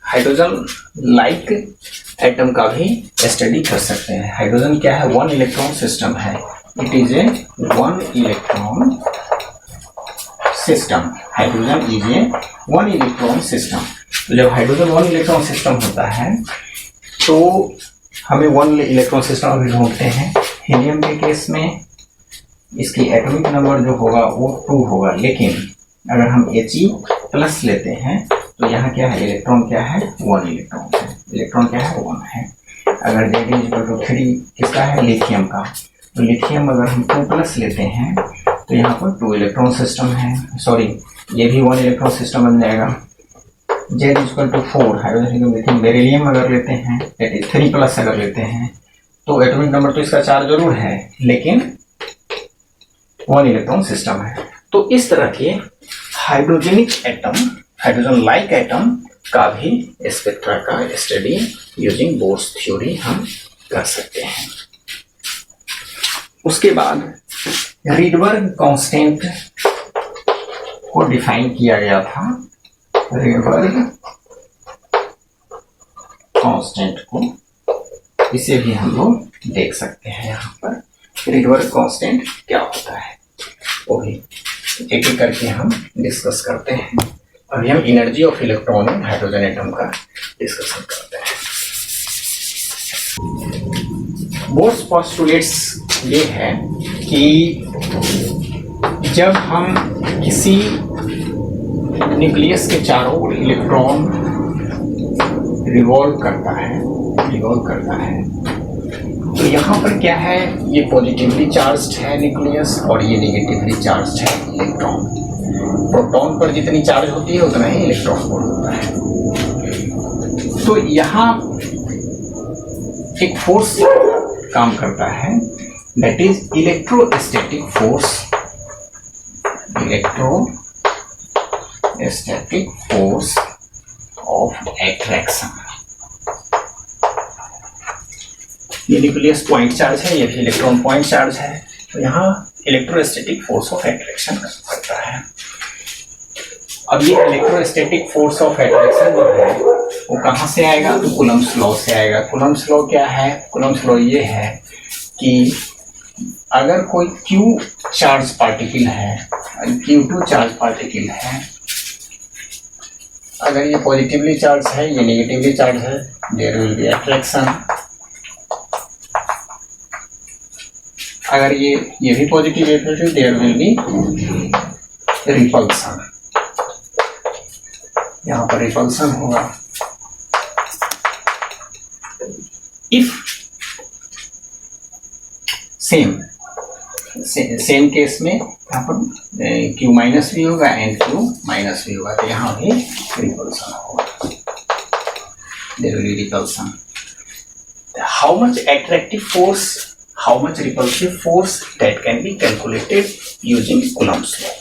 हाइड्रोजन लाइक एटम का भी स्टडी कर सकते हैं। हाइड्रोजन क्या है, वन इलेक्ट्रॉन सिस्टम है, it is a one electron system. Hydrogen is a one electron system. तो जब हाइड्रोजन वन इलेक्ट्रॉन सिस्टम होता है तो हमें वन इलेक्ट्रॉन सिस्टम अभी ढूंढते हैं। हीलियम के केस में इसकी एटॉमिक नंबर जो होगा वो 2 होगा, लेकिन अगर हम He+ लेते हैं तो यहाँ क्या है, इलेक्ट्रॉन क्या है, 1 इलेक्ट्रॉन है, इलेक्ट्रॉन क्या है 1 है। अगर Ze=3 किसका है, लिथियम का, तो लिथियम अगर हम 2+ लेते हैं तो यहाँ पर 2 इलेक्ट्रॉन सिस्टम है, सॉरी ये भी 1 इलेक्ट्रॉन सिस्टम बन जाएगा। Z=4 हाइड्रोजन लिथियम बेरिलियम अगर लेते हैं, दैट इज 3+ अगर लेते हैं तो एटॉमिक नंबर तो इसका 4 जरूर है, लेकिन 1 इलेक्ट्रॉन सिस्टम है। तो इस तरह के hydrogenic atom, hydrogen like atom का भी स्पेक्ट्रा का स्टडी यूजिंग बोर्स थ्योरी हम कर सकते हैं। उसके बाद रीडबर्ग कांस्टेंट को डिफाइन किया गया था। रीडबर्ग कांस्टेंट को, इसे भी हम लोग देख सकते हैं यहाँ पर। रीडबर्ग कांस्टेंट क्या होता है वो भी एक एक करके हम डिस्कस करते हैं। अभी हम energy of electron in hydrogen atom का डिस्कशन करते हैं। बोर्स पोस्टुलेट्स ये है कि जब हम किसी न्यूक्लियस के चारों ओर इलेक्ट्रॉन रिवॉल्व करता है तो यहाँ पर क्या है, ये पॉजिटिवली चार्ज्ड है न्यूक्लियस और ये नेगेटिवली चार्ज्ड है इलेक्ट्रॉन। प्रोटॉन पर जितनी चार्ज होती है उतना ही इलेक्ट्रॉन पर होता है। तो यहाँ एक फोर्स काम करता है, that is electrostatic force. Electrostatic force of attraction. ये न्यूक्लियस पॉइंट चार्ज है, ये भी इलेक्ट्रॉन पॉइंट चार्ज है, तो यहाँ इलेक्ट्रोस्टैटिक फोर्स ऑफ एट्रैक्शन करता है। अब ये इलेक्ट्रोस्टैटिक फोर्स ऑफ एट्रैक्शन जो है वो कहाँ से आएगा, तो कूलम्ब्स लॉ से आएगा। कूलम्ब्स लॉ क्या है, कूलम्ब्स लॉ ये है कि अगर कोई Q चार्ज पार्टिकल है, Q2 चार्ज पार्टिकल है, अगर ये पॉजिटिवली चार्ज है, ये नेगेटिवली चार्ज है, देयर विल बी अट्रैक्शन। अगर ये भी पॉजिटिव है, देयर विल बी रिपल्सन। यहाँ पर रिपल्सन होगा। इफ सेम केस में यहाँ पर Q- भी होगा एंड Q- भी होगा, तो यहाँ भी रिपल्सन होगा, there will be repulsion. How much attractive force, how much repulsive force, that can be calculated using Coulomb's law।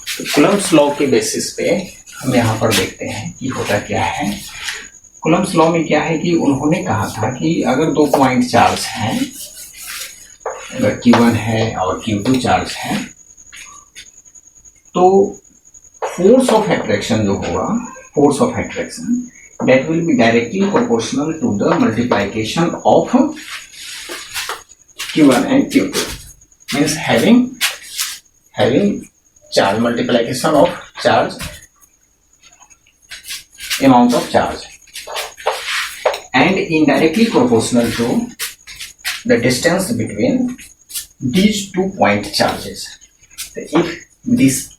तो Coulomb's law के बेसिस पे हम यहाँ पर देखते हैं कि होता क्या है। Coulomb's law में क्या है कि उन्होंने कहा था कि अगर 2 पॉइंट चार्ज हैं, अगर Q1 है और Q2 चार्ज है, तो फोर्स ऑफ एट्रैक्शन जो होगा, force of attraction that will be directly proportional to the multiplication of Q1 and Q2, means having charge, multiplication of charge, amount of charge, and indirectly proportional to the distance between these 2 point charges. If these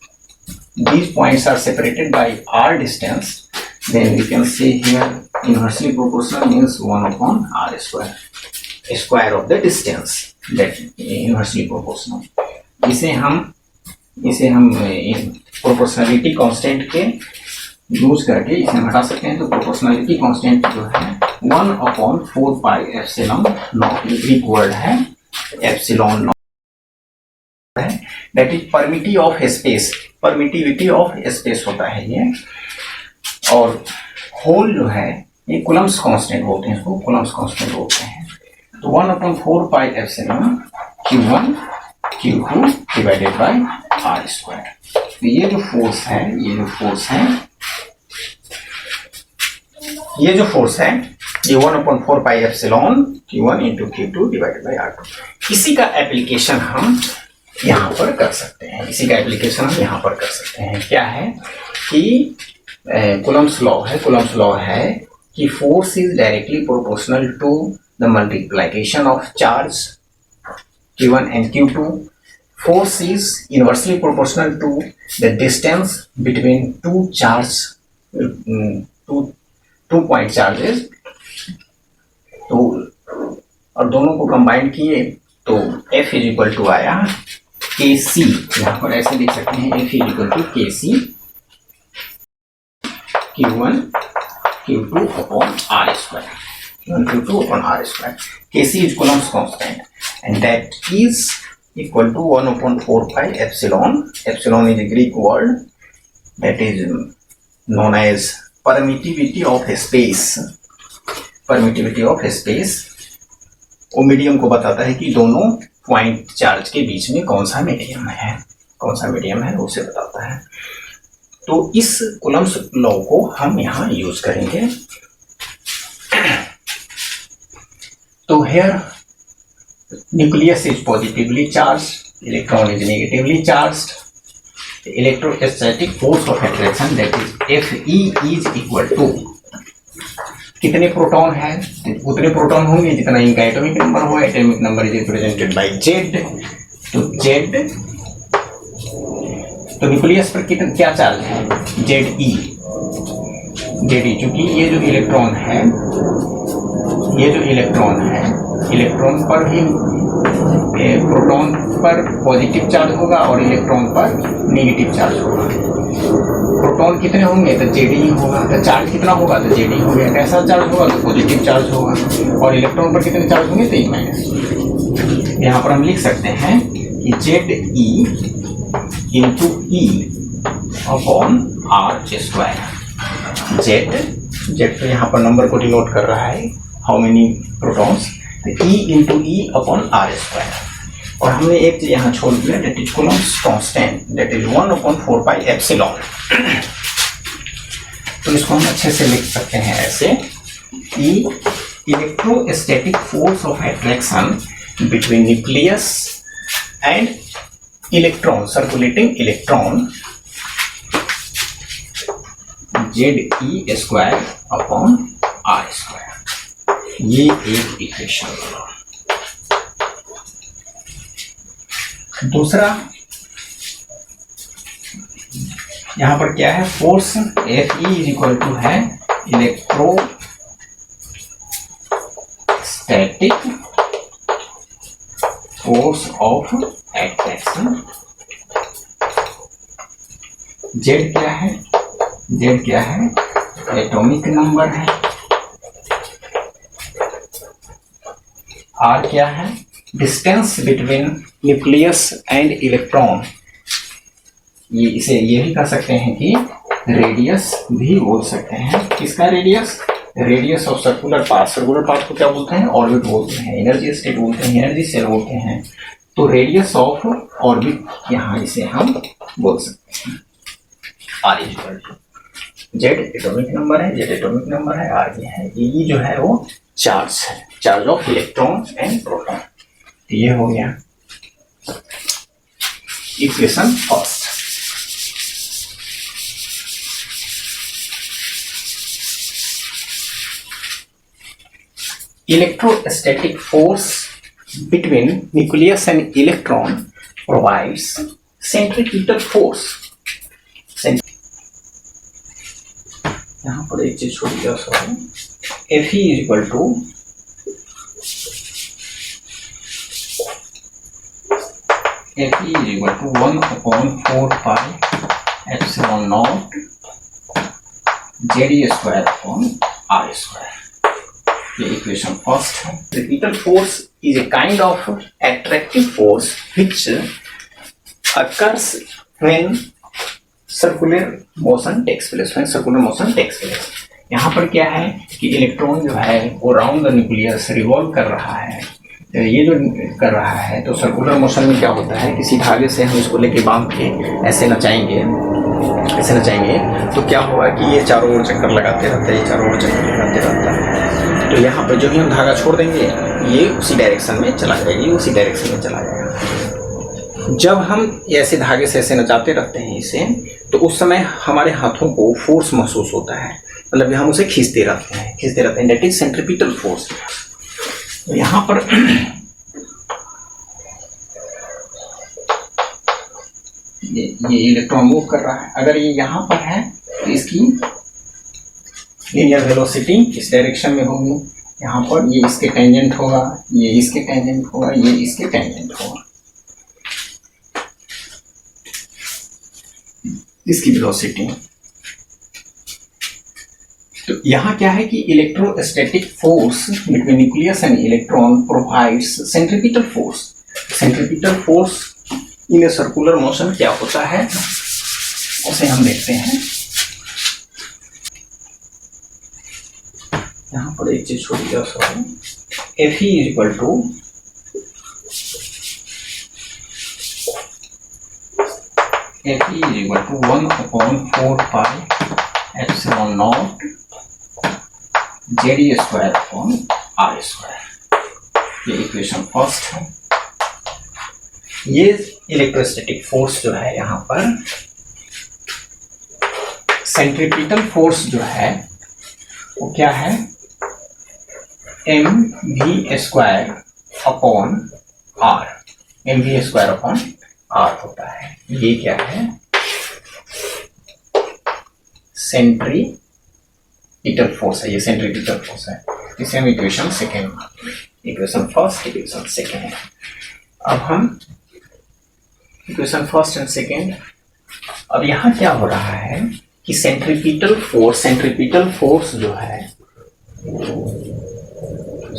points are separated by r distance, then we can say here inversely proportional means 1 upon r square, square of the distance, that inversely proportional. इसे हम proportionality constant के use करके इसे हम हटा सकते हैं। तो प्रोपोर्शनलिटी कांस्टेंट जो है 1 upon 4 pi epsilon not, Greek word है एप्सिलॉन नॉट है, that is permittivity of space होता है ये। और होल जो है ये कूलम्ब्स कांस्टेंट बोलते हैं, इसको कूलम्ब्स कांस्टेंट बोलते हैं। तो 1 upon 4 pi epsilon Q1 Q2 divided by R square. तो ये जो फोर्स है ये ये 1 upon 4 pi epsilon Q1 into Q2 divided by R2। इसी का एप्लीकेशन हम यहाँ पर कर सकते हैं। क्या है कि कूलम्ब्स लॉ है कि force is directly proportional to the multiplication of charge Q1 and Q2. Force is inversely proportional to the distance between two point charges. तो और दोनों को कंबाइन किए तो F इज इक्वल टू आया KC, यहाँ पर ऐसे लिख सकते हैं F is equal to KC Q1 Q2 upon R square, Q1 Q2 upon R square. Kc is Coulomb's constant, and that is equal to 1 upon 4 pi epsilon. Epsilon is a Greek word that is known as permittivity of space. वो medium को बताता है कि दोनों point charge के बीच में कौन सा मीडियम है उसे बताता है। तो इस कूलम्ब्स लॉ को हम यहाँ यूज करेंगे। तो here nucleus is positively charged, electron is negatively charged. The electrostatic force of attraction, that is Fe, is equal to कितने प्रोटॉन है, उतने प्रोटॉन होंगे जितना इनका एटॉमिक नंबर हो। Atomic number is represented by Z। तो Z, तो nucleus पर कितना क्या चार्ज है, Ze, चूंकि ये जो इलेक्ट्रॉन है इलेक्ट्रॉन पर ही प्रोटॉन पर पॉजिटिव चार्ज होगा और इलेक्ट्रॉन पर नेगेटिव चार्ज होगा। प्रोटॉन कितने होंगे तो Ze होगा, तो चार्ज कितना होगा तो Ze हो गया। कैसा चार्ज होगा तो पॉजिटिव चार्ज होगा। और इलेक्ट्रॉन पर कितने चार्ज होंगे तो E-। यहाँ पर हम लिख सकते हैं कि Ze into E upon R square. Z तो यहाँ पर नंबर को डिनोट कर रहा है, how many protons, E into E upon R square. और हमने एक चीज यहाँ छोड़ दिया, that is Coulomb's constant, that is 1 upon 4 pi epsilon. तो इसको हम अच्छे से लिख सकते हैं ऐसे कि electrostatic force of attraction between nucleus and electron, circulating electron, Ze square upon R square. ये एक इक्वेशन। दूसरा यहां पर क्या है, force Fe is equal to है electrostatic force of attraction. Z क्या है एटॉमिक नंबर है। R क्या है, distance between nucleus and electron. ये इसे ये भी कह सकते हैं कि रेडियस भी बोल सकते हैं। किसका रेडियस ऑफ सर्कुलर पाथ को क्या बोलते हैं, ऑर्बिट बोलते हैं, एनर्जी स्टेट बोलते हैं, एनर्जी सेल बोलते हैं। तो रेडियस ऑफ ऑर्बिट यहाँ इसे हम बोल सकते हैं। R is equal to Z atomic number है, R ये है, E जो है वो चार्ज है, charge of electron and proton. तो ये हो गया equation first. electrostatic force between nucleus and electron provides centripetal force. यहाँ पर एक चीज छोड़ दिया sorry, Fe is equal to Fe is equal to 1/4 pi epsilon naught Z square upon R square. ये इक्वेशन फर्स्ट है. Centripetal force is a kind of attractive force which occurs when circular motion takes place. When circular motion takes place. यहाँ पर क्या है कि electron जो है वो राउंड द न्यूक्लियस रिवॉल्व कर रहा है. ये जो कर रहा है तो सर्कुलर मोशन में क्या होता है, किसी धागे से हम इसको लेके बांध के ऐसे नचाएंगे तो क्या होगा कि ये चारों ओर चक्कर लगाते रहता है, ये चारों ओर चक्कर लगाते रहता है. तो यहाँ पर जो भी हम धागा छोड़ देंगे ये उसी डायरेक्शन में चला जाएगा, ये उसी डायरेक्शन में चला जाएगा. जब हम ऐसे धागे से ऐसे नचाते रहते हैं इसे, तो उस समय हमारे हाथों को फोर्स महसूस होता है, मतलब हम उसे खींचते रहते हैं. That is centripetal force. तो यहाँ पर ये इलेक्ट्रॉन मूव कर रहा है. अगर ये यहाँ पर है तो इसकी लीनियर वेलोसिटी इस डायरेक्शन में होगी. यहाँ पर ये इसके टेंजेंट होगा, ये इसके टेंजेंट होगा, ये इसके टेंजेंट होगा. इसकी वेलोसिटी. तो यहाँ क्या है कि electrostatic force between nucleus and electron provides centripetal force. Centripetal force in a circular motion क्या होता है उसे हम देखते हैं. यहाँ पर एक चीज छोड़ दिया sorry, Fe is equal to Fe is equal to 1/4 pi epsilon naught Z square upon R square. ये इक्वेशन फर्स्ट है. ये इलेक्ट्रोस्टैटिक फोर्स जो है यहाँ पर सेंट्रीपिटल फोर्स जो है वो क्या है, mv square upon r. mv square upon r होता है. ये क्या है, सेंट्रीपिटल फोर्स है. ये सेंट्रीपिटल फोर्स है. इसे हम equation second, equation first, equation second. अब हम इक्वेशन फर्स्ट एंड सेकेंड. अब यहाँ क्या हो रहा है कि सेंट्रीपिटल फोर्स जो है,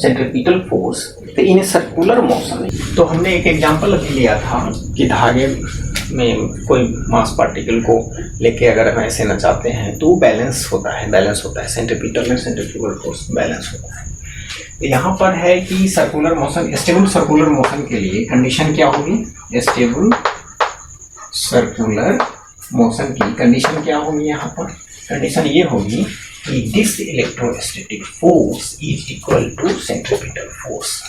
सेंट्रीपिटल फोर्स तो इन सर्कुलर मोशन. तो हमने एक एग्जांपल अभी लिया था कि धागे में कोई मास पार्टिकल को लेके अगर हम ऐसे नचाते हैं तो बैलेंस होता है. सेंट्रीपिटल में सेंट्रीफ्यूगल फोर्स बैलेंस होता है. तो यहाँ पर है कि circular motion, stable circular motion के लिए कंडीशन क्या होगी, स्टेबल सर्कुलर मोशन की कंडीशन क्या होगी. यहाँ पर कंडीशन ये होगी कि this electrostatic force is equal to centripetal force.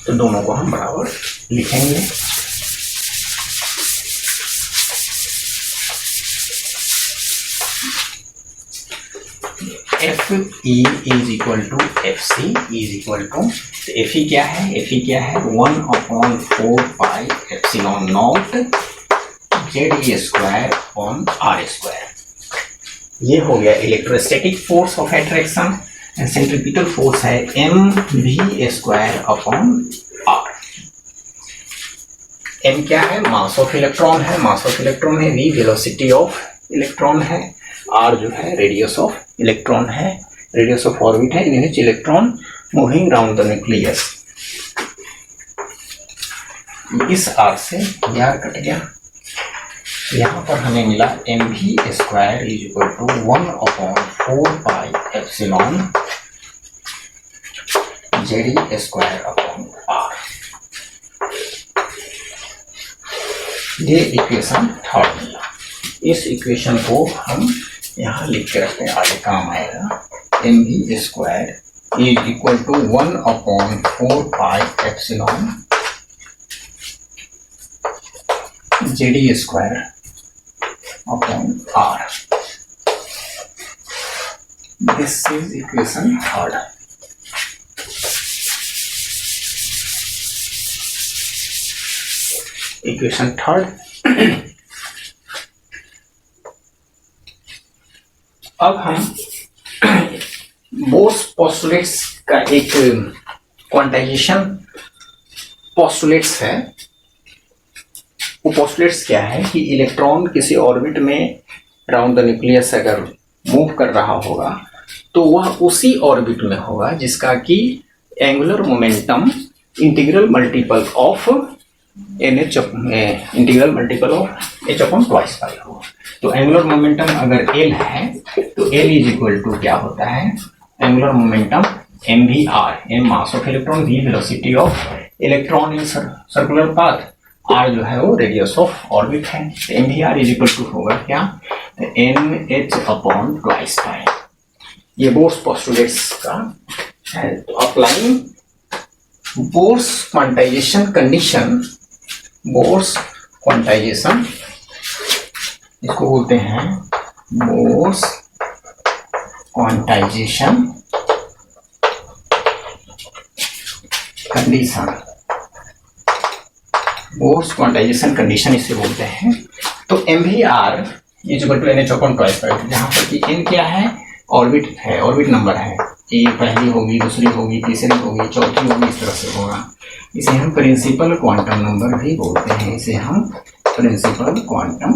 तो दोनों को हम बराबर लिखेंगे. Fe is equal to Fc is equal to, तो Fe क्या है, 1/4 pi epsilon naught Z square upon R square. ये हो गया electrostatic force of attraction. And centripetal force है mv square upon r. m क्या है, मास ऑफ इलेक्ट्रॉन है, v वेलोसिटी ऑफ इलेक्ट्रॉन है, r जो है रेडियस ऑफ इलेक्ट्रॉन है, रेडियस ऑफ ऑर्बिट है in which electron moving round the nucleus. इस r से ये r कट गया. यहाँ पर हमें मिला mv square is equal to 1/4 pi epsilon Z square upon r. ये इक्वेशन थर्ड मिला. इस इक्वेशन को हम यहाँ लिख के रखते हैं, आगे काम आएगा. mv square is equal to 1/4 pi epsilon Z square upon r. This is equation third. Equation third, अब हम बोर्स पोस्टुलेट्स का एक क्वांटाइजेशन पोस्टुलेट्स है। वो पोस्टुलेट्स क्या है कि इलेक्ट्रॉन किसी ऑर्बिट में राउंड द न्यूक्लियस अगर मूव कर रहा होगा तो वह उसी ऑर्बिट में होगा जिसका कि angular momentum integral multiple of NH integral multiple of H upon twice pi होगा। तो एंगुलर मोमेंटम अगर L है तो L इज इक्वल टू क्या होता है, angular momentum mvr, m mass of electron, v velocity of electron in circular path, r जो है वो रेडियस ऑफ ऑर्बिट है। mvr इज इक्वल टू होगा क्या, nh अपॉन ट्वाइस पाई। ये बोर्स पोस्टुलेट्स का है। तो applying Bohr's quantization condition, Bohr's quantization इसको बोलते हैं Bohr's quantization condition, Bohr's quantization condition इसे बोलते हैं। तो mvr is equal to NH upon twice pi, जहां पर कि n क्या है, ऑर्बिट है, ऑर्बिट नंबर है, ए पहली होगी, दूसरी होगी, तीसरी होगी, चौथी होगी, इस तरह से होगा। इसे हम प्रिंसिपल क्वांटम नंबर भी बोलते हैं, इसे हम प्रिंसिपल क्वांटम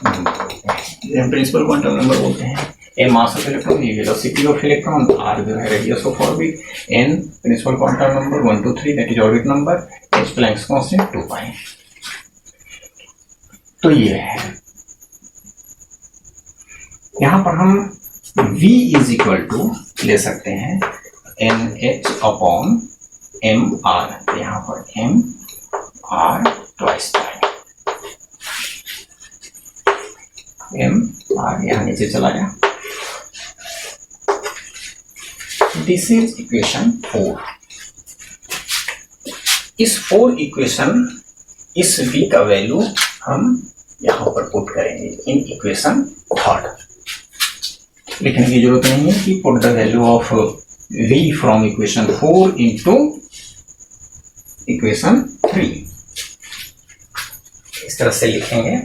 नंबर बोलते हैं, प्रिंसिपल क्वांटम नंबर बोलते हैं। A mass of electron, a velocity of electron, R जो है radius of orbit, N principal quantum number 1 2 3 that is orbit number, H Planck's constant 2 pi. तो ये है, यहां पर हम v इज इक्वल टू ले सकते हैं NH अपॉन mr, यहां पर mr ट्वाइस पाई, mr यहां नीचे चला गया। This is equation 4। इस 4 इक्वेशन, इस v का वैल्यू हम यहां पर पुट करेंगे इन इक्वेशन थर्ड। लिखने की जरूरत नहीं है कि put the value of v from equation 4 into equation 3, इस तरह से लिखेंगे।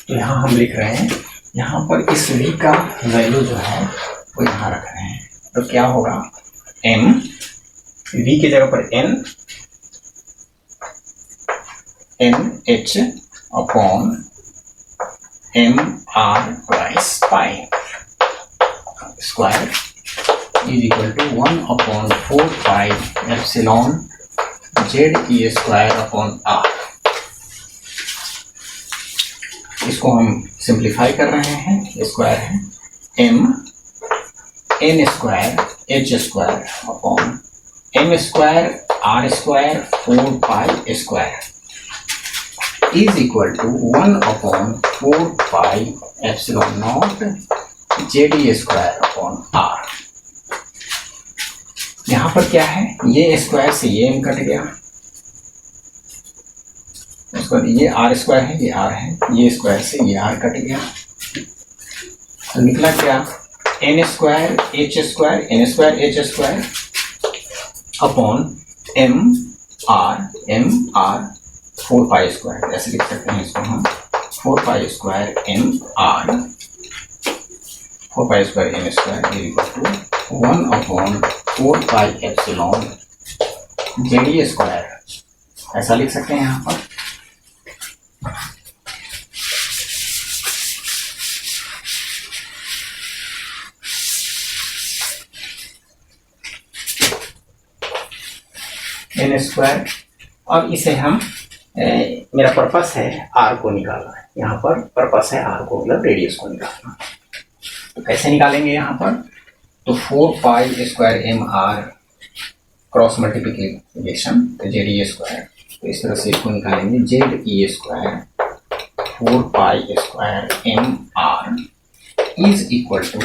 तो यहां हम लिख रहे हैं, यहां पर इस v का वैल्यू जो है वो यहां रख रहे हैं। तो क्या होगा, m, v की जगह पर NH upon mr twice pi square is equal to 1 upon 4 pi epsilon ZE square upon r। इसको हम सिंप्लीफाई कर रहे हैं, स्क्वायर है m n square h square upon m square r square 4 pi square is equal to 1 upon 4 pi epsilon naught ZE square upon r। यहां पर क्या है, ये स्क्वायर से ये m कट गया, उसके बाद ये r स्क्वायर है, ये r है, ये स्क्वायर से ये r कट गया। तो निकला क्या, n square h square, n square h square upon m r 4 pi square, ऐसे लिख सकते हैं इसको हम 4 pi square m r, 4 pi square m square is equal to 1 upon 4 pi epsilon ZE square, ऐसा लिख सकते हैं यहाँ पर। n स्क्वायर, अब इसे हम मेरा पर्पस है r को निकालना है, यहाँ पर पर्पस है r को, मतलब रेडियस को निकालना। तो कैसे निकालेंगे यहाँ पर, तो 4 pi square m r cross multiplication ZE square, तो इस तरह से इसको निकालेंगे ZE square 4 pi square m r is equal to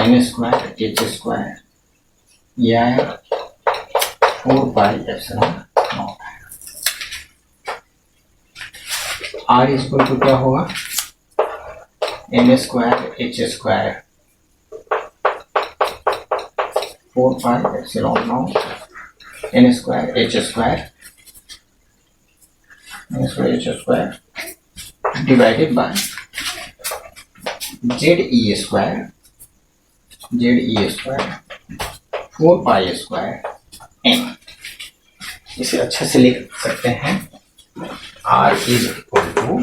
n square h square, ये आया 4 pi epsilon naught. r equal to क्या होगा, n square h square 4 pi epsilon naught n square h square divided by ZE square 4 pi square n। इसे अच्छे से लिख सकते हैं R is equal to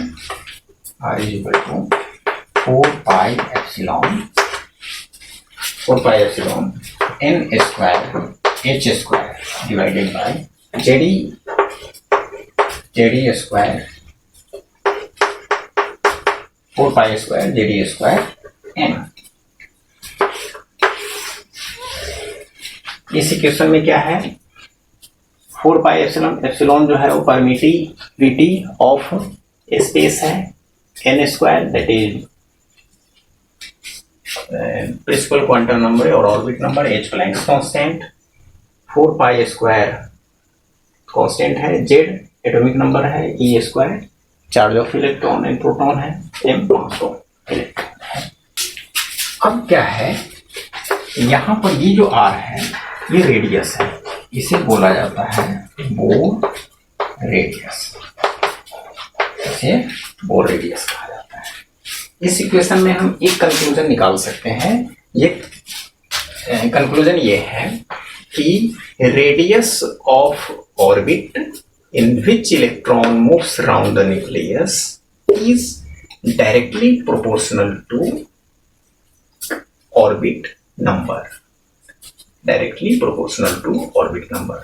4 pi epsilon n square h square divided by ZE square 4 pi square ZE square n। इस equation में क्या है, 4 पाई एप्सिलॉन जो है वो परमिटिविटी ऑफ स्पेस है, n square that is principal quantum number और orbit number, h Planck's constant, 4 pi square constant है, z एटॉमिक नंबर है, e square charge of electron and proton है, m मास ऑफ इलेक्ट्रॉन है। अब क्या है, यहाँ पर ये जो r है ये रेडियस है, इसे बोला जाता है बोर रेडियस, इसे बोर रेडियस कहा जाता है। इस इक्वेशन में हम एक कंक्लूजन निकाल सकते हैं, ये कंक्लूजन ये है कि radius of orbit in which electron moves around the nucleus is directly proportional to orbit number, directly proportional to orbit number,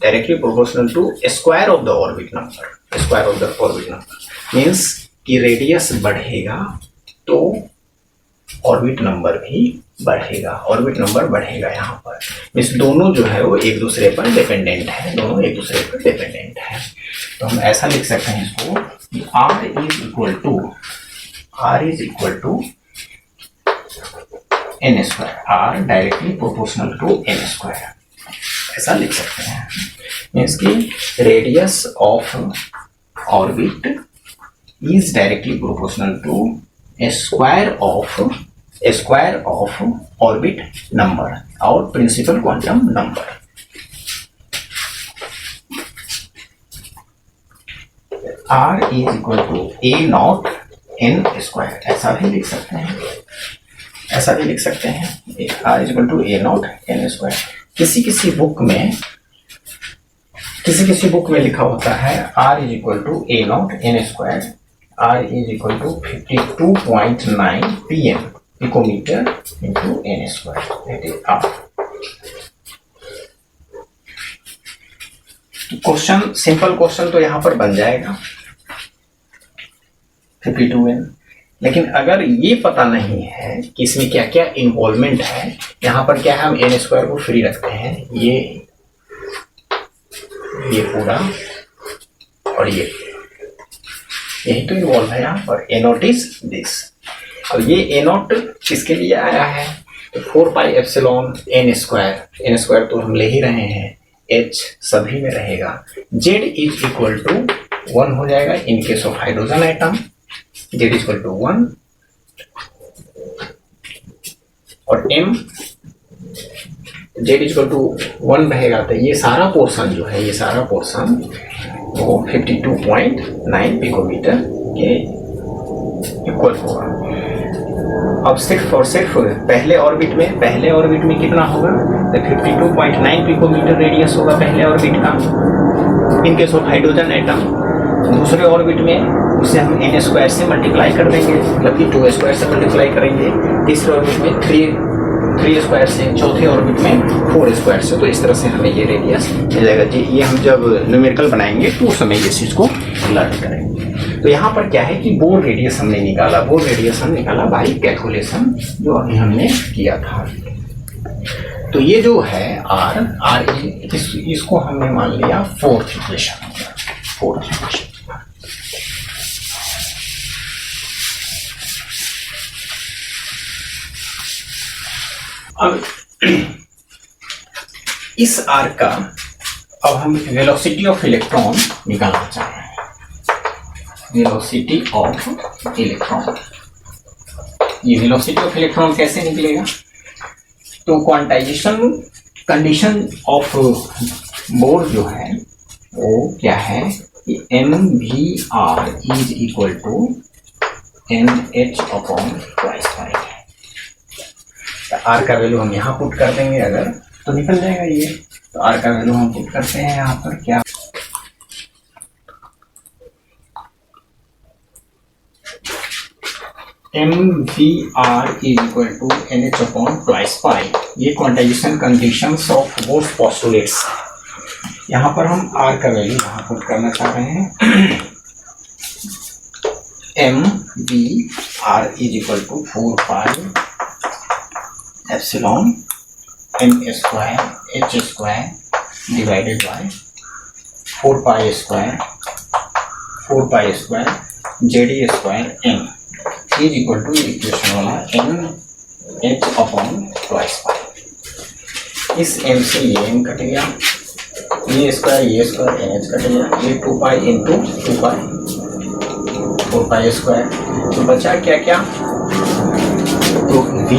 directly proportional to square of the orbit number, square of the orbit number means कि radius बढ़ेगा तो orbit number भी बढ़ेगा, orbit number बढ़ेगा। यहाँ पर इस दोनों जो है वो एक दूसरे पर डिपेंडेंट है, दोनों एक दूसरे पर डिपेंडेंट है। तो हम ऐसा लिख सकते हैं इसको कि R is equal to n square, R directly proportional to n square, ऐसा लिख सकते हैं। मीन्स कि radius of orbit is directly proportional to square of orbit number और principal quantum number. R is equal to a naught n square, ऐसा भी लिख सकते हैं, ऐसा भी लिख सकते हैं R is equal to a naught n square. किसी बुक में लिखा होता है R is equal to a naught n square, R is equal to 52.9 pm picometer into n square, that is R। Question, simple question तो यहाँ पर बन जाएगा 52n, लेकिन अगर ये पता नहीं है कि इसमें क्या क्या इन्वॉल्वमेंट है, यहाँ पर क्या है, हम n स्क्वायर को फ्री रखते हैं, ये पूरा और ये, यही तो इन्वॉल्व है यहाँ पर। a नॉट इज दिस, और ये a नॉट किसके लिए आया है, तो 4 पाई एप्सिलॉन n स्क्वायर तो हम ले ही रहे हैं, h सभी में रहेगा, z इज इक्वल टू 1 हो जाएगा in case of hydrogen atom, z is equal to 1, और m z is equal to 1 रहेगा, तो ये सारा पोर्शन जो है, ये सारा पोर्शन वो 52.9 पिकोमीटर के इक्वल होगा। अब सिर्फ और सिर्फ पहले ऑर्बिट में कितना होगा, तो 52.9 पिकोमीटर रेडियस होगा पहले ऑर्बिट का इन केस ऑफ हाइड्रोजन एटम। दूसरे ऑर्बिट में उसे हम n स्क्वायर से मल्टीप्लाई कर देंगे, मतलब कि 2 स्क्वायर से मल्टीप्लाई करेंगे, तीसरे ऑर्बिट में 3 स्क्वायर से, चौथे ऑर्बिट में 4 स्क्वायर से। तो इस तरह से हमें ये रेडियस मिल जाएगा जी। ये हम जब न्यूमेरिकल बनाएंगे तो उस समय इस चीज़ को लर्न करेंगे। तो यहाँ पर क्या है कि बोर रेडियस हमने निकाला, बोर रेडियस हम निकाला बाई कैलकुलेशन जो अभी हमने किया था। तो ये जो है R इसको हमने मान लिया फोर्थ इक्वेशन। अब इस R का अब हम वेलोसिटी ऑफ इलेक्ट्रॉन निकालना चाह रहे हैं। वेलोसिटी ऑफ इलेक्ट्रॉन, ये वेलोसिटी ऑफ इलेक्ट्रॉन कैसे निकलेगा? तो क्वांटाइजेशन कंडीशन ऑफ बोर जो है वो क्या है कि MVR is equal to NH upon twice pi है। तो R का वैल्यू हम यहाँ पुट कर देंगे अगर, तो निकल जाएगा ये। तो R का वैल्यू हम पुट करते हैं यहाँ पर, क्या MVR is equal to NH upon twice pi. ये quantization conditions of both postulates. यहाँ पर हम R का वैल्यू यहाँ पुट करना चाह रहे हैं। MVR is equal to 4 pi epsilon M square H square divided by 4 pi square ZE square M is equal to equation वाला NH अपॉन ट्वाइस पाई। इस M से ये M कट गया, ये स्क्वायर NH कट गया, ये 2 pi into 2 पाई 4 pi square. तो बचा क्या क्या, तो V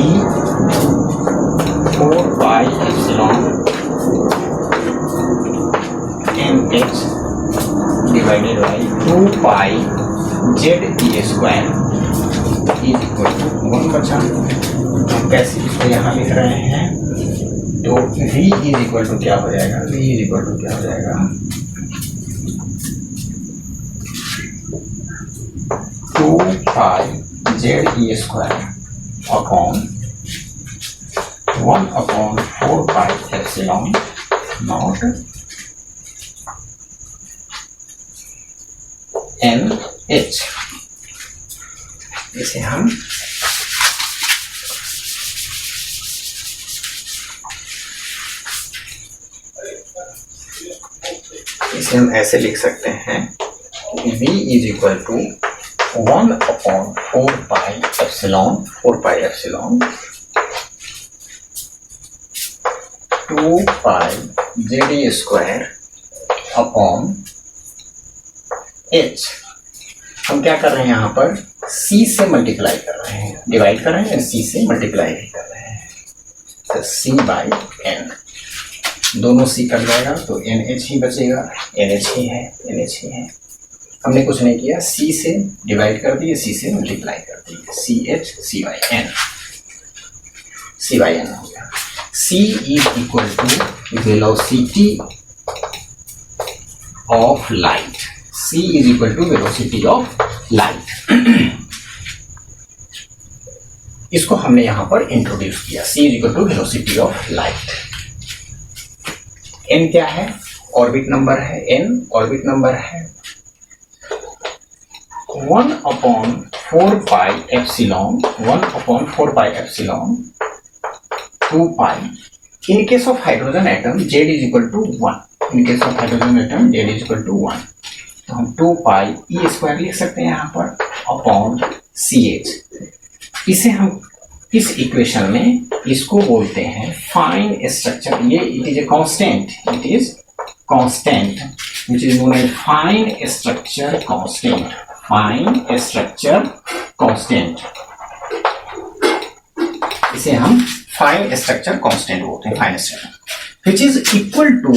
4 pi epsilon MH divided by 2 pi ZE square is equal to 1 बचा। हम कैसे इसको यहाँ लिख रहे हैं, तो V इज इक्वल टू क्या हो जाएगा, V इज इक्वल टू क्या हो जाएगा 2 pi ZE square upon 1 upon 4 pi epsilon naught NH। इसे हम ऐसे लिख सकते हैं, V is equal to 1 upon 4 pi epsilon 2 pi ZE square upon H। हम क्या कर रहे हैं यहाँ पर, C से मल्टीप्लाई कर रहे हैं, डिवाइड कर रहे हैं, C से मल्टीप्लाई भी कर रहे हैं, तो C बाई N, दोनों C कट जाएगा तो NH ही बचेगा, NH ही है। हमने कुछ नहीं किया, C से डिवाइड कर दिए, C से मल्टीप्लाई कर दिए, CH C बाई N हो गया। C is equal to velocity of light, C is equal to velocity of light. इसको हमने यहां पर इंट्रोड्यूस किया, C is equal to velocity of light. N क्या है, ऑर्बिट नंबर है, N ऑर्बिट नंबर है 1 upon 4 pi epsilon 2 pi. In case of hydrogen atom Z is equal to 1, in case of hydrogen atom Z is equal to 1, तो हम 2 पाई E square लिख सकते हैं यहाँ पर अपॉन CH। इसे हम इस इक्वेशन में इसको बोलते हैं फाइन स्ट्रक्चर। ये it is a constant, which is known as fine structure constant। इसे हम फाइन स्ट्रक्चर कांस्टेंट बोलते हैं, fine structure, which is equal to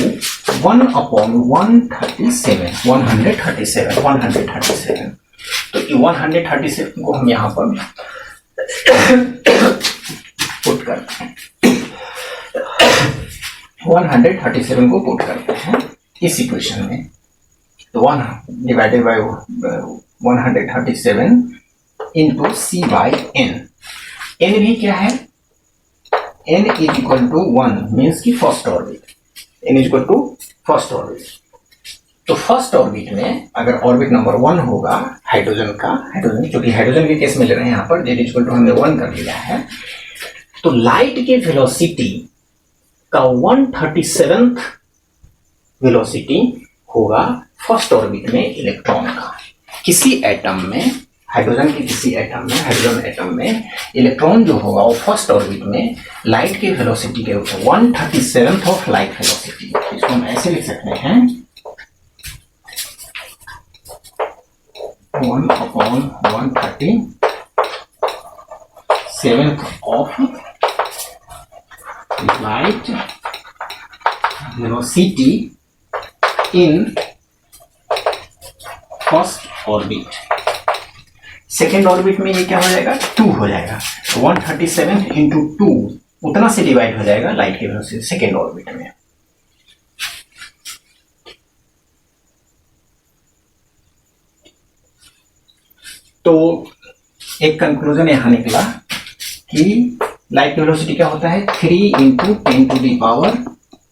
1 upon 137। तो 137 को हम यहाँ पर पुट करते हैं, 137 को पुट करते हैं इस इक्वेशन में, तो 1 divided by 137 into C by N। N भी क्या है, N is equal to 1 means की first orbit, N is equal to first orbit. तो फर्स्ट ऑर्बिट में अगर ऑर्बिट नंबर 1 होगा हाइड्रोजन का, क्योंकि हाइड्रोजन के केस में ले रहे हैं यहाँ पर, Z इज इक्वल टू हमने 1 कर लिया है, तो लाइट के वेलोसिटी का 137th वेलोसिटी होगा फर्स्ट ऑर्बिट में इलेक्ट्रॉन का। किसी एटम में, हाइड्रोजन के किसी एटम में, हाइड्रोजन एटम में इलेक्ट्रॉन जो होगा वो फर्स्ट ऑर्बिट में लाइट के वेलोसिटी के 137th ऑफ लाइट वेलोसिटी। इसको हम ऐसे लिख सकते हैं 1 upon 137th of light velocity in first orbit. Second orbit में ये क्या हो जाएगा, 2 हो जाएगा। 137 इंटू 2 उतना से डिवाइड हो जाएगा लाइट की वेलोसिटी सेकेंड ऑर्बिट में। तो एक कंक्लूजन यहां निकला कि लाइट की वेलोसिटी क्या होता है, 3 इंटू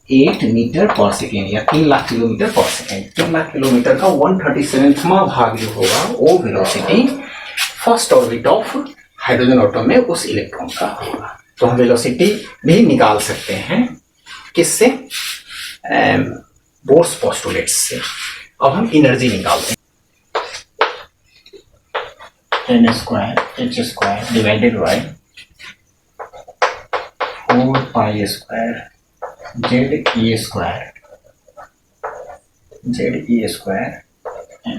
10⁸ मीटर पर सेकेंड या 3 लाख किलोमीटर पर सेकेंड। 3 लाख किलोमीटर का 137वां भाग जो होगा वो velocity first orbit of hydrogen atom में उस इलेक्ट्रॉन का होगा। तो हम वेलोसिटी भी निकाल सकते हैं किससे, बोर्स पोस्टुलेट से। अब हम एनर्जी निकालते हैं। n square h square divided by 4 pi square z e square m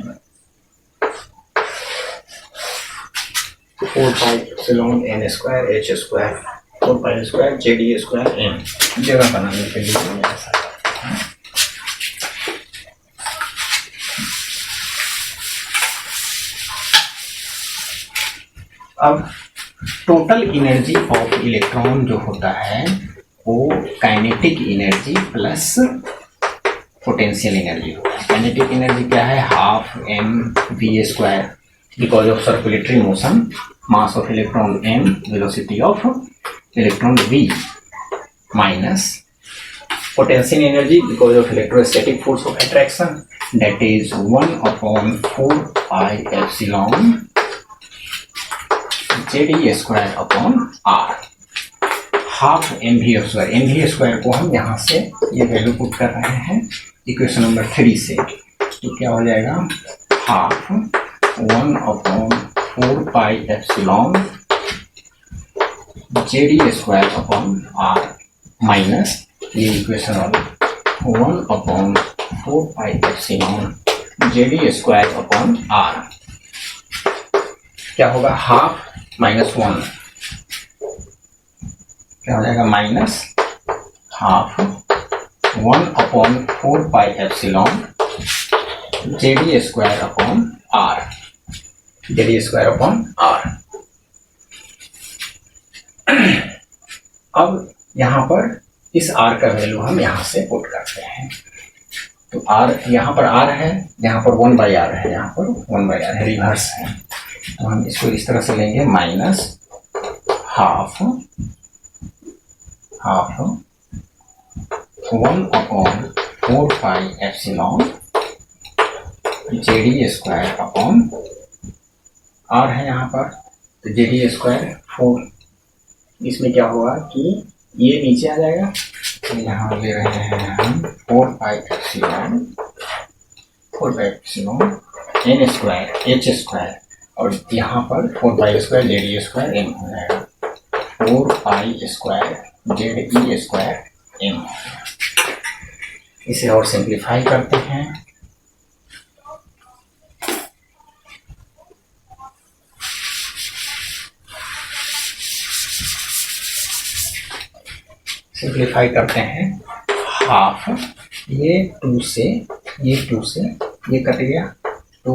4 pi epsilon n square h square 4 pi square z e square m जगह बनाने के लिए मैंने ऐसा किया है। अब टोटल एनर्जी ऑफ इलेक्ट्रॉन जो होता है वो kinetic energy plus potential energy होता है। काइनेटिक एनर्जी क्या है, half m v square because of circulatory motion, mass of electron m, velocity of electron v, minus potential energy because of electrostatic force of attraction, that is 1/4 pi epsilon ZE square upon R, half mv square. mv square को हम यहाँ से ये value put कर रहे हैं equation number 3 से, तो क्या हो जाएगा, half 1/4 pi epsilon ZE square upon R minus ये इक्वेशन वाला 1/4 pi epsilon ZE square upon R क्या होगा, हाफ -1 क्या हो जाएगा, minus half 1/4 pi epsilon ZE square upon R, ZE square upon R। अब यहाँ पर इस R का वैल्यू हम यहाँ से पुट करते हैं, तो R यहाँ पर R है, यहाँ पर 1/R है, यहाँ पर 1/R है, रिवर्स है, तो हम इसको इस तरह से लेंगे, minus half 1/4 pi epsilon ZE square upon R है यहाँ पर, तो ZE स्क्वायर 4, इसमें क्या होगा कि ये नीचे आ जाएगा, तो यहाँ ले रहे हैं हम 4 pi epsilon n square h square, और यहाँ पर 4 pi square ZE square m हो जाएगा, 4 pi square ZE square m। इसे और सिंप्लीफाई करते हैं, हाफ ये 2 से ये कट गया, तो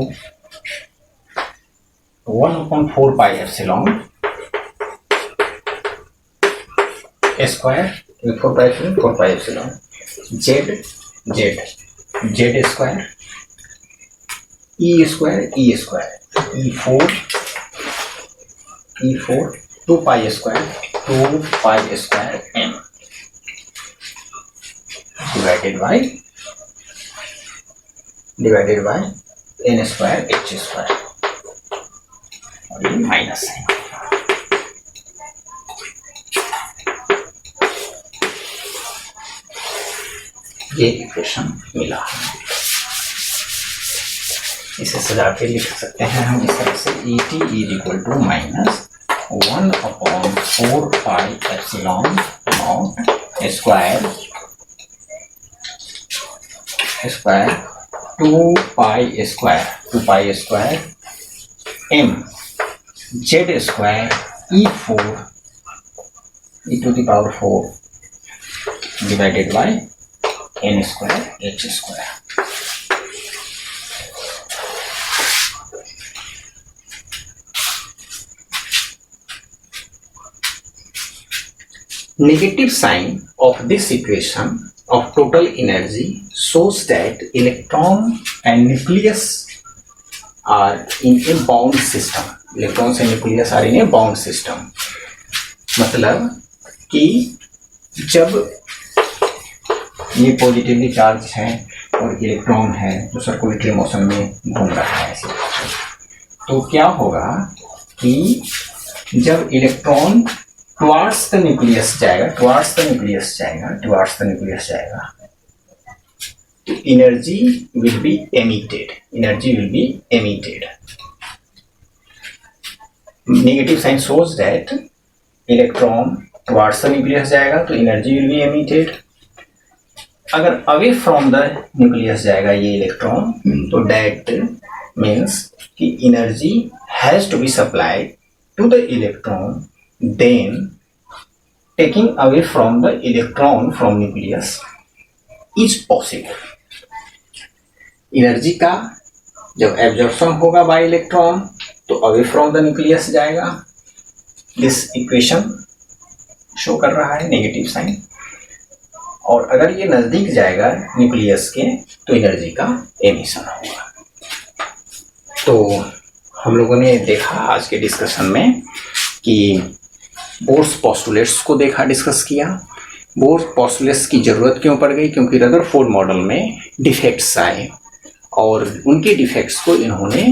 1/4 pi epsilon square 4 pi epsilon z square e square e4 2 पाई square m divided bye n square h square, और ये माइनस है। ये इक्वेशन मिला है, इसे सजा के लिख सकते हैं हम इस तरह से, ET = minus 1/4 pi epsilon not square 2 pi square m z square e4 e⁴ divided by n square h square. Negative sign of this equation of total energy shows that electron and nucleus are in a bound system. Electrons and nucleus are in a bound system. मतलब कि जब ये positively charge है और electron है जो circulatory motion में घूम रहा है, तो क्या होगा कि जब इलेक्ट्रॉन टुवार्ड्स द न्यूक्लियस जाएगा, तो energy will be emitted. Negative sign shows that electron towards the nucleus जाएगा तो एनर्जी विल बी एमिटेड। अगर अवे फ्रॉम द न्यूक्लियस जाएगा ये इलेक्ट्रॉन, तो दैट मीन्स कि energy has to be supplied to the electron, then taking away from the electron from nucleus is possible. Energy का जब absorption होगा bye electron तो away from the nucleus जाएगा। This equation show कर रहा है negative sign. और अगर ये नजदीक जाएगा न्यूक्लियस के तो एनर्जी का एमिशन होगा। तो हम लोगों ने देखा आज के डिस्कशन में कि बोर्स पोस्टुलेट्स को देखा, डिस्कस किया। बोर्स पोस्टुलेट्स की जरूरत क्यों पड़ गई? क्योंकि रदरफोर्ड मॉडल में डिफेक्ट्स आए और उनके डिफेक्ट्स को इन्होंने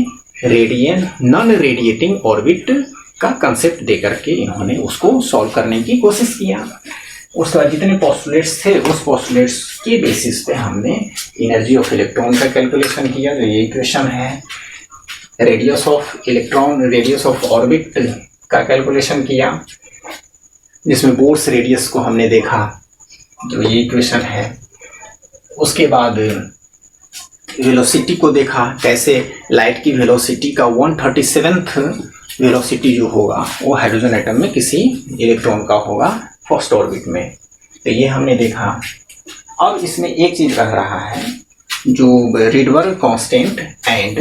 नॉन रेडिएटिंग ऑर्बिट का कंसेप्ट देकर के इन्होंने उसको सॉल्व करने की कोशिश किया। उसके बाद जितने पोस्टुलेट्स थे उस पोस्टुलेट्स के बेसिस पे हमने एनर्जी ऑफ इलेक्ट्रॉन का कैलकुलेशन किया, जो ये इक्वेशन है। Radius of electron, radius of orbit का कैलकुलेशन किया, जिसमें बोर्स रेडियस को हमने देखा, जो ये इक्वेशन है। उसके बाद वेलोसिटी को देखा, कैसे लाइट की वेलोसिटी का 1/37th वेलोसिटी जो होगा वो हाइड्रोजन एटम में किसी इलेक्ट्रॉन का होगा फर्स्ट ऑर्बिट में। तो ये हमने देखा। अब इसमें एक चीज रह रहा है, जो Rydberg constant and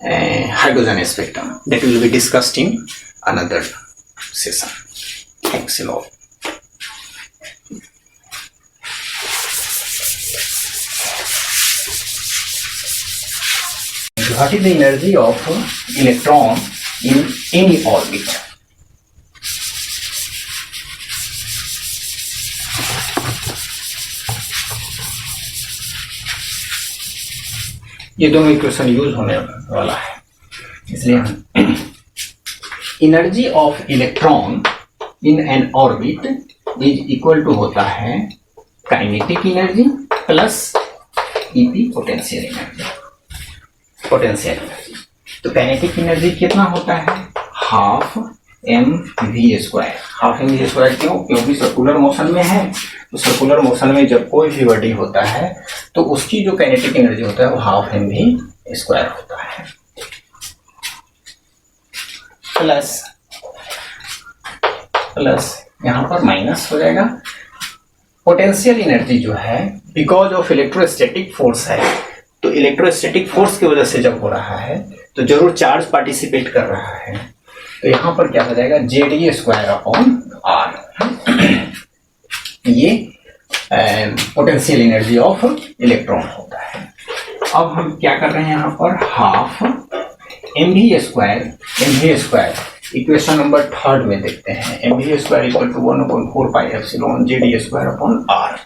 hydrogen spectrum, that will be discussed in another session. Thanks a lot. What is the energy of electron in any orbit? ये दोनों इक्वेशन यूज होने वाला है, इसलिए हम energy of electron in an orbit is equal to होता है kinetic energy plus EP potential energy. तो काइनेटिक एनर्जी कितना होता है? Half M V square. Half M V square क्यों? क्योंकि सर्कुलर मोशन में है। तो सर्कुलर मोशन में जब कोई भी बॉडी होता है तो उसकी जो काइनेटिक एनर्जी होता है वो हाफ एम वी स्क्वायर होता है, प्लस यहां पर माइनस हो जाएगा। पोटेंशियल एनर्जी जो है बिकॉज ऑफ इलेक्ट्रोस्टैटिक फोर्स है, तो इलेक्ट्रोस्टैटिक फोर्स की वजह से जब हो रहा है तो जरूर चार्ज पार्टिसिपेट कर रहा है। तो यहां पर क्या हो जाएगा? ZD square upon R. ये पोटेंशियल एनर्जी ऑफ इलेक्ट्रॉन होता है। अब हम क्या कर रहे हैं यहाँ पर? Half M V square equation number 3 में देखते हैं। M V square equal to 1/4 pi epsilon ZD square upon R.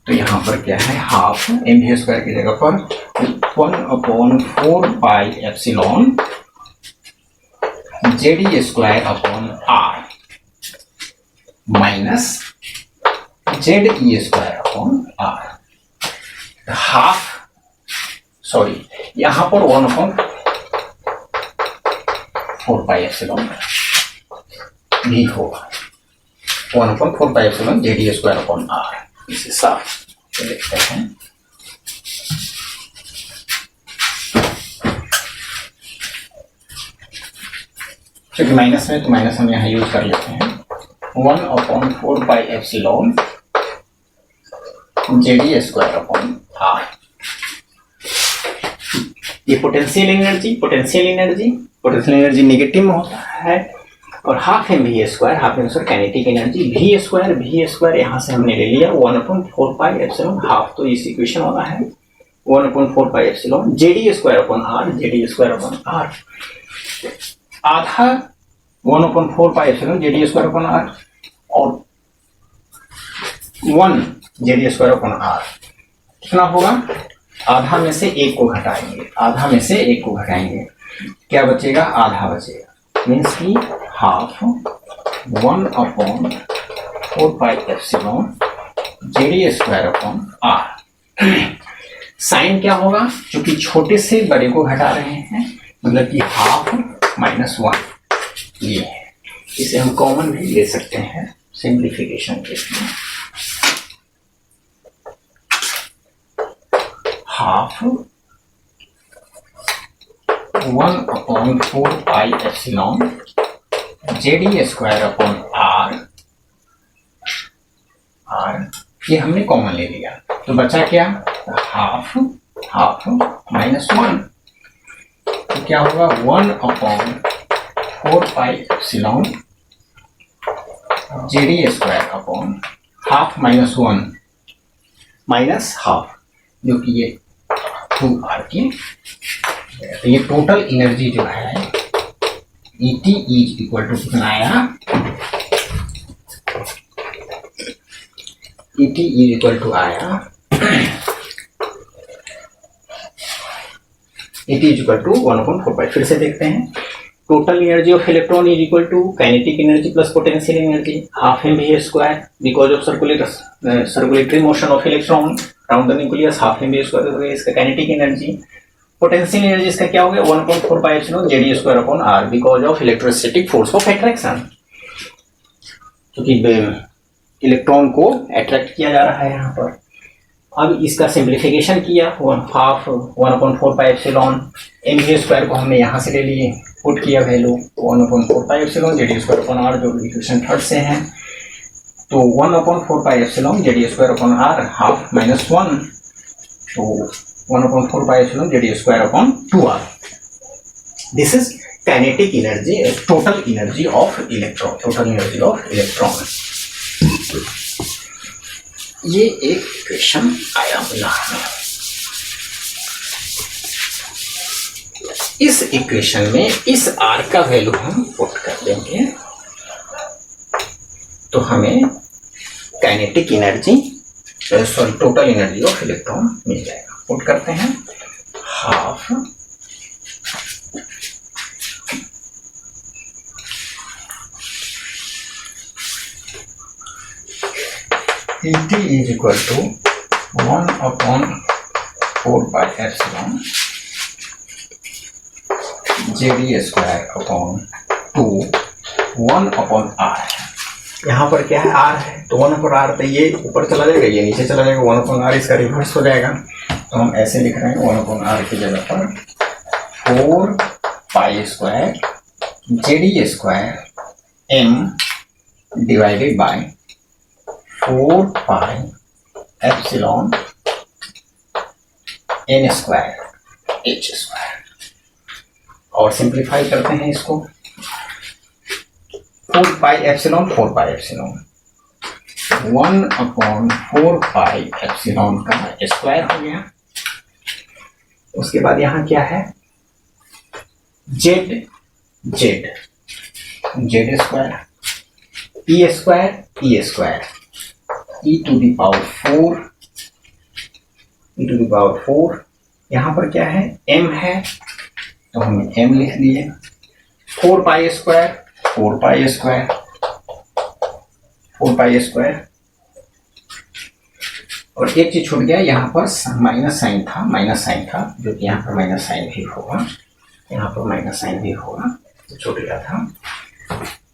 तो यहाँ पर क्या है? हाफ एम वी स्क्वायर की जगह पर 1/4 pi epsilon ZD square upon R minus Z E square upon R. Half sorry यहां पर 1/4 पाई एप्सिलॉन भी होगा। 1/4 pi epsilon ZD square upon R. इसे साफ देखते हैं। क्योंकि माइनस में तो माइनस हम यहाँ यूज कर लेते हैं। 1/4 pi epsilon ZD square upon R. ये पोटेंशियल एनर्जी नेगेटिव में होता है, और half M V square kinetic energy V square यहाँ से हमने ले लिया 1/4 पाई एप्सिलॉन हाफ, तो इस इक्वेशन वाला है 1/4 pi epsilon ZD square upon R, आधा 1/4 pi epsilon ZD square upon R और 1 जेडी स्क्वायर अपॉन आर। कितना होगा? आधा में से एक को घटाएंगे, क्या बचेगा? आधा बचेगा, मीन्स की half 1/4 pi epsilon ZD square upon R. Sign क्या होगा? क्योंकि छोटे से बड़े को घटा रहे हैं, मतलब कि हाफ -1 ये है। इसे हम कॉमन भी ले सकते हैं सिंप्लीफिकेशन के लिए। Half 1/4 pi epsilon ZD square upon R, ये हमने कॉमन ले लिया, तो बचा क्या? हाफ -1, तो क्या होगा? 1/4 pi epsilon ZD square upon half -1 minus half, जो कि ये 2r की। तो ये टोटल एनर्जी जो है ET इज इक्वल टू कितना आया? ET इज इक्वल टू आया ET is equal to 1/4 pi. फिर से देखते हैं, total energy of electron is equal to kinetic energy plus potential energy half M V square because of circulatory motion of electron round the nucleus, half M V square इसका kinetic energy. Potential energy इसका क्या हो गया? 1/4 pi epsilon ZD square upon R because of electrostatic force of attraction, क्योंकि electron को attract किया जा रहा है यहाँ पर। अब इसका सिंप्लीफिकेशन किया, half 1/4 pi epsilon M V square को हमने यहाँ से ले लिए, पुट किया value 1/4 pi epsilon ZD square upon R, जो इक्वेशन 3 से है। तो 1/4 pi epsilon ZD square upon R half -1, तो 1/4 pi epsilon ZD square upon 2r। This is kinetic energy, total energy of electron. ये एक इक्वेशन आया मिला है। इस इक्वेशन में इस r का वैल्यू हम पुट कर देंगे, तो हमें kinetic energy total energy of electron मिल जाएगा। पुट करते हैं, half ET is equal to 1/4 pi epsilon ZD square upon 2 1/r। यहाँ पर क्या है? r है, तो 1/r, तो ये ऊपर चला जाएगा, ये नीचे चला जाएगा, 1/r इसका रिवर्स हो जाएगा। तो हम ऐसे लिख रहे हैं 1/r की जगह पर 4 pi square ZD square m divided by 4 pi epsilon n square h square. और सिंप्लीफाई करते हैं इसको, 4 पाई एप्सिलॉन 1/4 पाई एप्सिलॉन का स्क्वायर हो गया। उसके बाद यहाँ क्या है? z square e square e to the power 4। यहाँ पर क्या है? m है, तो हमने m लिख दिए। 4 पाई स्क्वायर और एक चीज छूट गया, यहाँ पर माइनस साइन था, जो कि यहाँ पर माइनस साइन भी होगा, तो छूट गया था।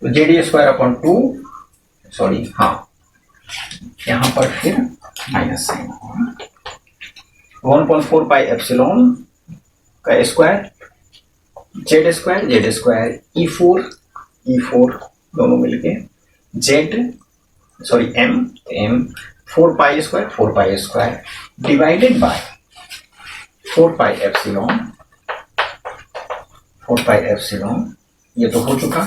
तो जेडी स्क्वायर अपॉन 2, सॉरी हाँ, यहाँ पर फिर माइनस साइन होगा। 1/4 पाई एप्सिलॉन का स्क्वायर जेड स्क्वायर E4 दोनों मिलके m 4 pi square divided by 4 pi epsilon, ये तो हो चुका।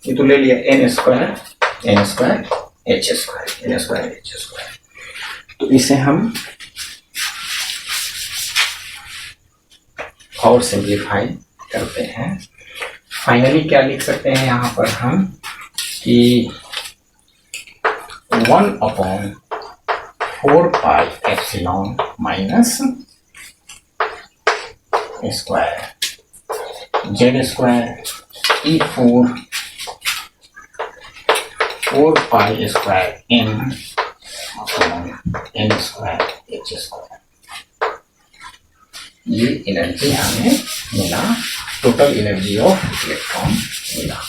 ये तो ले लिया n स्क्वायर h स्क्वायर। तो इसे हम और सिंप्लीफाई करते हैं। फाइनली क्या लिख सकते हैं यहाँ पर हम कि 1/4 pi epsilon minus square z square E4 4 pi square n square h square. ये एनर्जी हमें मिला, टोटल एनर्जी ऑफ इलेक्ट्रॉन मिला।